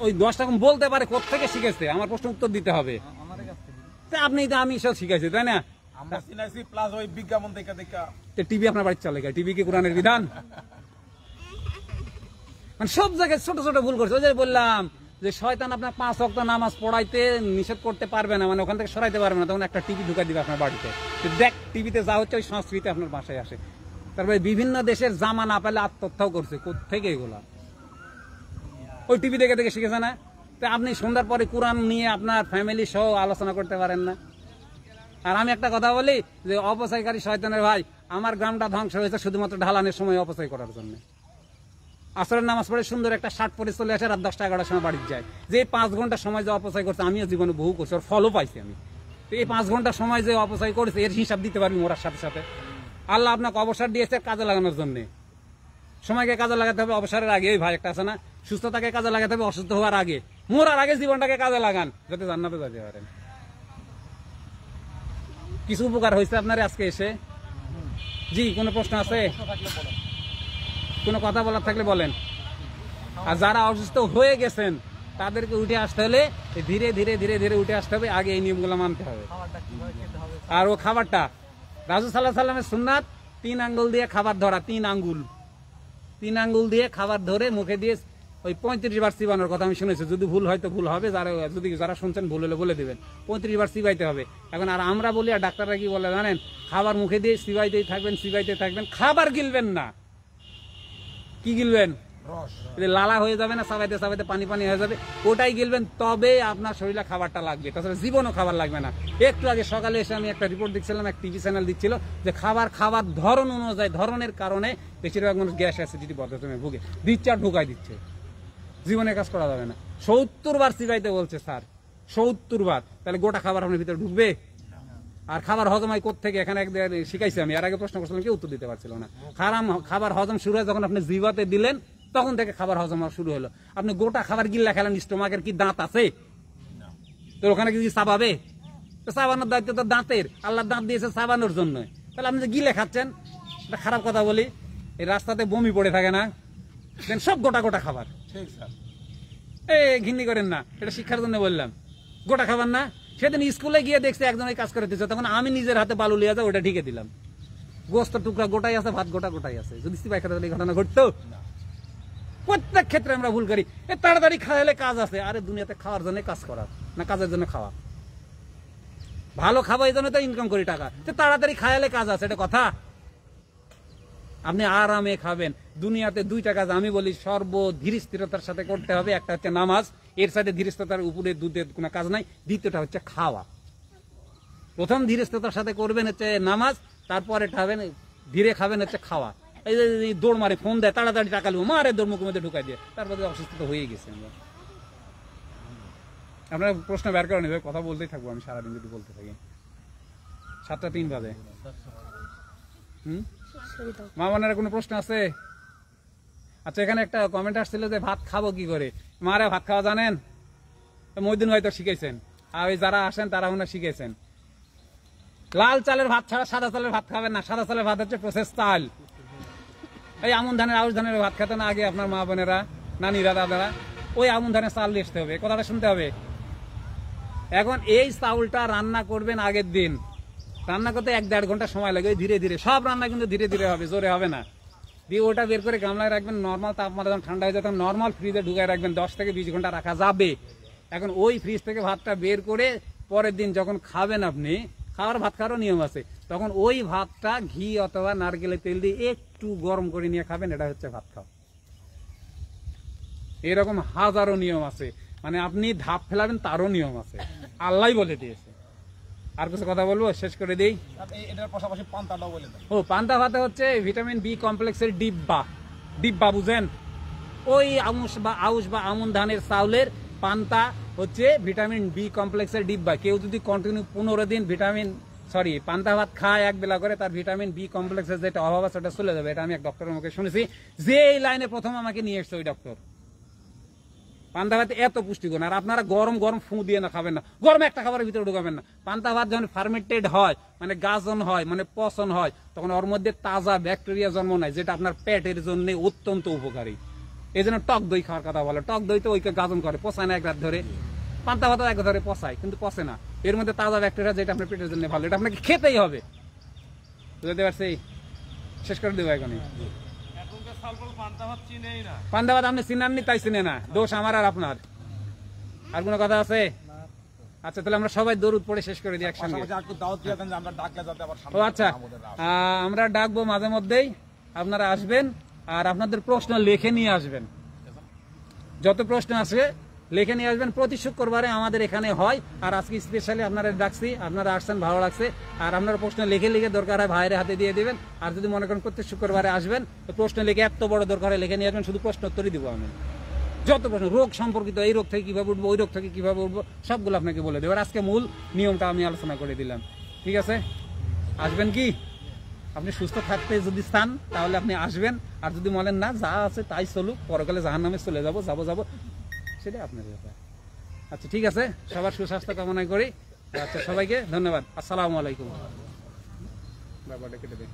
ওই 10 রকম বলতে পারে, কোত্থেকে শিখেছে? আমার প্রশ্ন উত্তর দিতে হবে। আপনি তো আমি সব শিখাইছি, তাই না? আমরা চিনাইছি প্লাস ওই বিজ্ঞাপন দেখা দেখা। টিভি আপনার বাড়িতে চলে গেছে, টিভি কি কোরআনের বিধান? মানে সব জায়গায় ছোট ছোট ভুল করছে। ওই যে বললাম যে শয়তান আপনার 5 ওয়াক্ত নামাজ পড়াইতে নিষেধ করতে পারবে না, মানে ওখান থেকে সরাইতে পারবে না, তখন একটা টিভি ঢুকাই দিবে আপনার বাড়িতে, দেখ টিভিতে যা হচ্ছে ওই সংস্কৃতি আপনার বাসায় আসে। তারপরে বিভিন্ন দেশের জামা না পেলে আত্মহত্যাও করছে, কোথেকে এগুলা? ওই টিভি দেখে দেখে শিখেছে না? তো আপনি সন্ধ্যার পরে কোরআন নিয়ে আপনার ফ্যামিলি সহ আলোচনা করতে পারেন না? আর আমি একটা কথা বলি যে অপচয়কারী শয়তানের ভাই, আমার গ্রামটা ধ্বংস হয়েছে শুধুমাত্র ঢালানের সময় অপচয় করার জন্য। আসরের নামাজ পড়ে সুন্দর একটা শার্ট পরে চলে আসে, রাত 10টা 11টার সময় বাড়িতে যায়। যে 5 ঘন্টা সময় যে অপচয় করছে, আমিও জীবনে বহু করছি, ওর ফলও পাইছি আমি। তো এই 5 ঘন্টা সময় যে অপচয় করেছে এর হিসাব দিতে পারবি মরার সাথে সাথে। আল্লাহ আপনাকে অবসর দিয়েছে কাজে লাগানোর জন্য, সময়কে কাজে লাগাতে হবে অবসরের আগে। ওই ভাই একটা আছে না, সুস্থতাকে কাজে লাগাতে হবে অসুস্থ হওয়ার আগে, মরার আগে জীবনটাকে কাজে লাগান যাতে জান্নাতে যেতে পারেন। কিছু উপকার হয়েছে আপনার আজকে এসে? জি, কোনো প্রশ্ন আছে? কোনো কথা বলার থাকলে বলেন। আর যারা অসুস্থ হয়ে গেছেন তাদেরকে উঠে আসতে হলে ধীরে ধীরে ধীরে ধীরে উঠে আসতে হবে, আগে এই নিয়মগুলো মানতে হবে। আর ও খাবারটা রাসূল সাল্লাল্লাহু আলাইহি ওয়াসাল্লামের সুন্নাত, 3 আঙ্গুল দিয়ে খাবার ধরা, 3 আঙ্গুল দিয়ে খাবার ধরে মুখে দিয়ে ওই 35 বার চিবানোর কথা আমি শুনেছি। যদি ভুল হয় তো ভুল হবে, যারা শুনছেন ভুল হলে বলে দেবেন। 35 বার চিবাইতে হবে। এখন আর আমরা বলি, আর ডাক্তাররা কি বলে জানেন? খাবার মুখে দিয়ে চিবাইতেই থাকবেন, খাবার গিলবেন না। কি গিলবেন? লালা হয়ে যাবে না, চাবাইতে চাবাইতে পানি পানি হয়ে যাবে, ওটাই গিলবেন, তবে আপনার শরীরে খাবারটা লাগবে, তাছাড়া জীবনও খাবার লাগবে না। একটু আগে সকালে এসে আমি একটা রিপোর্ট দেখছিলাম, এক টিভি চ্যানেল দিচ্ছিল যে খাবার ধরন অনুযায়ী, ধরনের কারণে বেশিরভাগ মানুষ গ্যাস অ্যাসিডিটি বদহজমে ভুগে, ডিসচার্জ ঢুকাই দিচ্ছে, জীবনে কাজ করা যাবে না। 70 বার চিবাইতে বলছে স্যার, 70 বার। তাহলে গোটা খাবার আপনার ভিতরে ঢুকবে? আর খাবার হজম হয় কোত্থেকে? এখানে শিখাইছি আমি, আর আগে প্রশ্ন করছিলাম, কেউ উত্তর দিতে পারছিল না। খাবার হজম শুরু হয় যখন আপনি জিহ্বাতে দিলেন, তখন থেকে খাবার হজম শুরু হলো। আপনি গোটা খাবার গিল্লা খেলেন, স্টোমাকের কি দাঁত আছে? তো ওখানে কি চাবাবে? তো চাবানোর দায়িত্ব তো দাঁতের, আল্লাহ দাঁত দিয়েছে চাবানোর জন্য। তাহলে আপনি যে গিলে খাচ্ছেন, এটা খারাপ কথা বলি, এই রাস্তাতে বমি পড়ে থাকে না, দেন সব গোটা গোটা খাবার। ঠিক স্যার, ঘিন্নি করেন না, এটা শিক্ষার জন্য বললাম। গোটা খাবার না, সেদিন স্কুলে গিয়ে দেখছি একজন কাজ করে দিচ্ছে, তখন আমি নিজের হাতে বালু লিয়ে যাও, ওটা ঢেকে দিলাম। গোস্ত টুকরা গোটাই আছে, ভাত গোটাই আছে। যদি সিপাই খেতে এই ঘটনা ঘটতো, প্রত্যেক ক্ষেত্রে আমরা ভুল করি। তাড়াতাড়ি খাওয়ালে কাজ আছে, আরে দুনিয়াতে খাওয়ার জন্য কাজ করা না কাজের জন্য খাওয়া? ভালো খাওয়া এই জন্য তো ইনকাম করি টাকা, তাড়াতাড়ি খাওয়ালে কাজ আছে, এটা কথা? আপনি আরামে খাবেন। দুনিয়াতে দুইটা কাজ আমি বলি সর্বধীর স্থিরতার সাথে করতে হবে। একটা হচ্ছে নামাজ, এর সাথে ধীরস্থতার উপরে দুধের কোনো কাজ নাই। দ্বিতীয়টা হচ্ছে খাওয়া। প্রথম ধীরস্থতার সাথে করবেন হচ্ছে নামাজ, তারপরে খাবেন ধীরে খাবেন হচ্ছে খাওয়া। এই যে দৌড় মারে, ফোন দেয় তাড়াতাড়ি টাকা নেবো, মারে দৌড় মুখের মধ্যে ঢুকাই দিয়ে, তারপরে অসুস্থতা হয়ে গেছে। আমরা আপনারা প্রশ্ন বের করে নেবে, কথা বলতেই থাকবো আমি সারাদিন যদি বলতে থাকি। 7:03 বাজে। মা বোনেরা কোনো প্রশ্ন আছে? আচ্ছা, এখানে একটা কমেন্ট আসছিল যে ভাত খাবো কি করে। মারা ভাত খাওয়া জানেন? মইদিন হয়তো শিখেছেন, আর ওই যারা আসেন তারা ওনার শিখেছেন। লাল চালের ভাত ছাড়া সাদা চালের ভাত খাবেন না। সাদা চালের ভাত হচ্ছে প্রসেস চাল। এই আমন ধানের আউশ ধানের ভাত খেতেন আগে আপনার মা বোনেরা, নানিরা, দাদারা। ওই আমন ধানের চাল নিয়ে আসতে হবে, কথাটা শুনতে হবে। এখন এই চাউলটা রান্না করবেন আগের দিন। রান্না করতে 1-1.5 ঘন্টা সময় লাগে, ধীরে ধীরে সব রান্না কিন্তু ধীরে ধীরে হবে, জোরে হবে না। দিয়ে ওটা বের করে গামলায় রাখবেন, নর্মাল তাপমাত্রা যখন ঠান্ডা হয়ে যায় তখন নর্মাল ফ্রিজে ঢুকায় রাখবেন, 10 থেকে 20 ঘন্টা রাখা যাবে। এখন ওই ফ্রিজ থেকে ভাতটা বের করে পরের দিন যখন খাবেন, আপনি খাওয়ার ভাত খাওয়ারও নিয়ম আছে, তখন ওই ভাতটা ঘি অথবা নারকেলের তেল দিয়ে একটু গরম করে নিয়ে খাবেন, এটা হচ্ছে ভাত খাওয়া। এরকম হাজারো নিয়ম আছে, মানে আপনি ধাপ ফেলাবেন তারও নিয়ম আছে, আল্লাহ বলে দিয়েছে। আর কিছু কথা বলবো, শেষ করে দিই। এটার পাশাপাশি পান্তাটাও বলে দেন। ও, পান্তা ভাতে হচ্ছে ভিটামিন বি কমপ্লেক্সের ডিব্বা। ডিব্বা বুঝেন? ওই আউশ বা আমন ধানের চাউলের পান্তা হচ্ছে ভিটামিন বি কমপ্লেক্সের ডিব্বা। কেউ যদি কন্টিনিউ 15 দিন পান্তা ভাত খায় এক বেলা করে, তার ভিটামিন বি কমপ্লেক্সের যেটা অভাব আছে ওটা চলে যাবে। এটা আমি এক ডক্টরের মুখে শুনেছি, যে এই লাইনে প্রথম আমাকে নিয়ে এসছে ওই ডক্টর। পান্তা ভাত এত পুষ্টিগুণ। আর আপনারা গরম গরম ফু দিয়ে না খাবেন না, গরম একটা খাবারের ভিতরে ঢুকাবেন না। পান্তা ভাত যখন ফার্মেন্টেড হয়, মানে গাজন হয়, মানে পচন হয়, তখন ওর মধ্যে তাজা ব্যাকটেরিয়া জন্ম নেয়, যেটা আপনার পেটের জন্য অত্যন্ত উপকারী। এই জন্য টক দই খাওয়ার কথা বলে। টক দই তো ওইকে গাজন করে, পচায় না এক রাত ধরে। পান্তা ভাত এক ধরে পচায়, কিন্তু পচে না। এর মধ্যে তাজা ব্যাকটেরিয়া, যেটা আপনার পেটের জন্য ভালো, এটা আপনাকে খেতেই হবে। বুঝতে পারছি? শেষ করে দেবো এখনই। পান্তা ভাত আপনি চিনাননি, তাই চিনে না, দোষ আমার আর আপনার। আর কোনো কথা আছে? আচ্ছা, তাহলে আমরা সবাই দরুদ পড়ে শেষ করে দিই একসঙ্গে। ও আচ্ছা, আমরা ডাকবো মাঝে মধ্যেই, আপনারা আসবেন আর আপনাদের প্রশ্ন লিখে নিয়ে আসবেন। যত প্রশ্ন আসে লিখে নিয়ে আসবেন। প্রতি শুক্রবারে আমাদের এখানে হয়, আর আজকে স্পেশালি আপনারা ডাকছি, আপনারা আসছেন, ভালো লাগছে। আর আপনারা প্রশ্ন লিখে লিখে দরকার হয় ভাইয়ের হাতে দিয়ে দিবেন। আর যদি মনে করেন প্রত্যেক শুক্রবারে আসবেন, তো প্রশ্ন লিখে এত বড় দরকার হয় লিখে নিয়ে আসবেন, শুধু প্রশ্ন উত্তরই দিব আমি। যত প্রশ্ন রোগ সম্পর্কিত, এই রোগ থেকে কিভাবে উঠবো, ওই রোগ থেকে কিভাবে উঠবো, সবগুলো আপনাকে বলে দেবো। আজকে মূল নিয়মটা আমি আলোচনা করে দিলাম, ঠিক আছে? আসবেন কি? আপনি সুস্থ থাকতে যদি চান তাহলে আপনি আসবেন। আর যদি বলেন না, যা আছে তাই চলুক, পরকালে জাহান্নামে চলে যাবো, সেটাই আপনার ব্যাপার। আচ্ছা, ঠিক আছে, সবার সুস্বাস্থ্য কামনা করি। আচ্ছা, সবাইকে ধন্যবাদ। আসসালামু আলাইকুম। ব্যাপারটা কেটে দিন।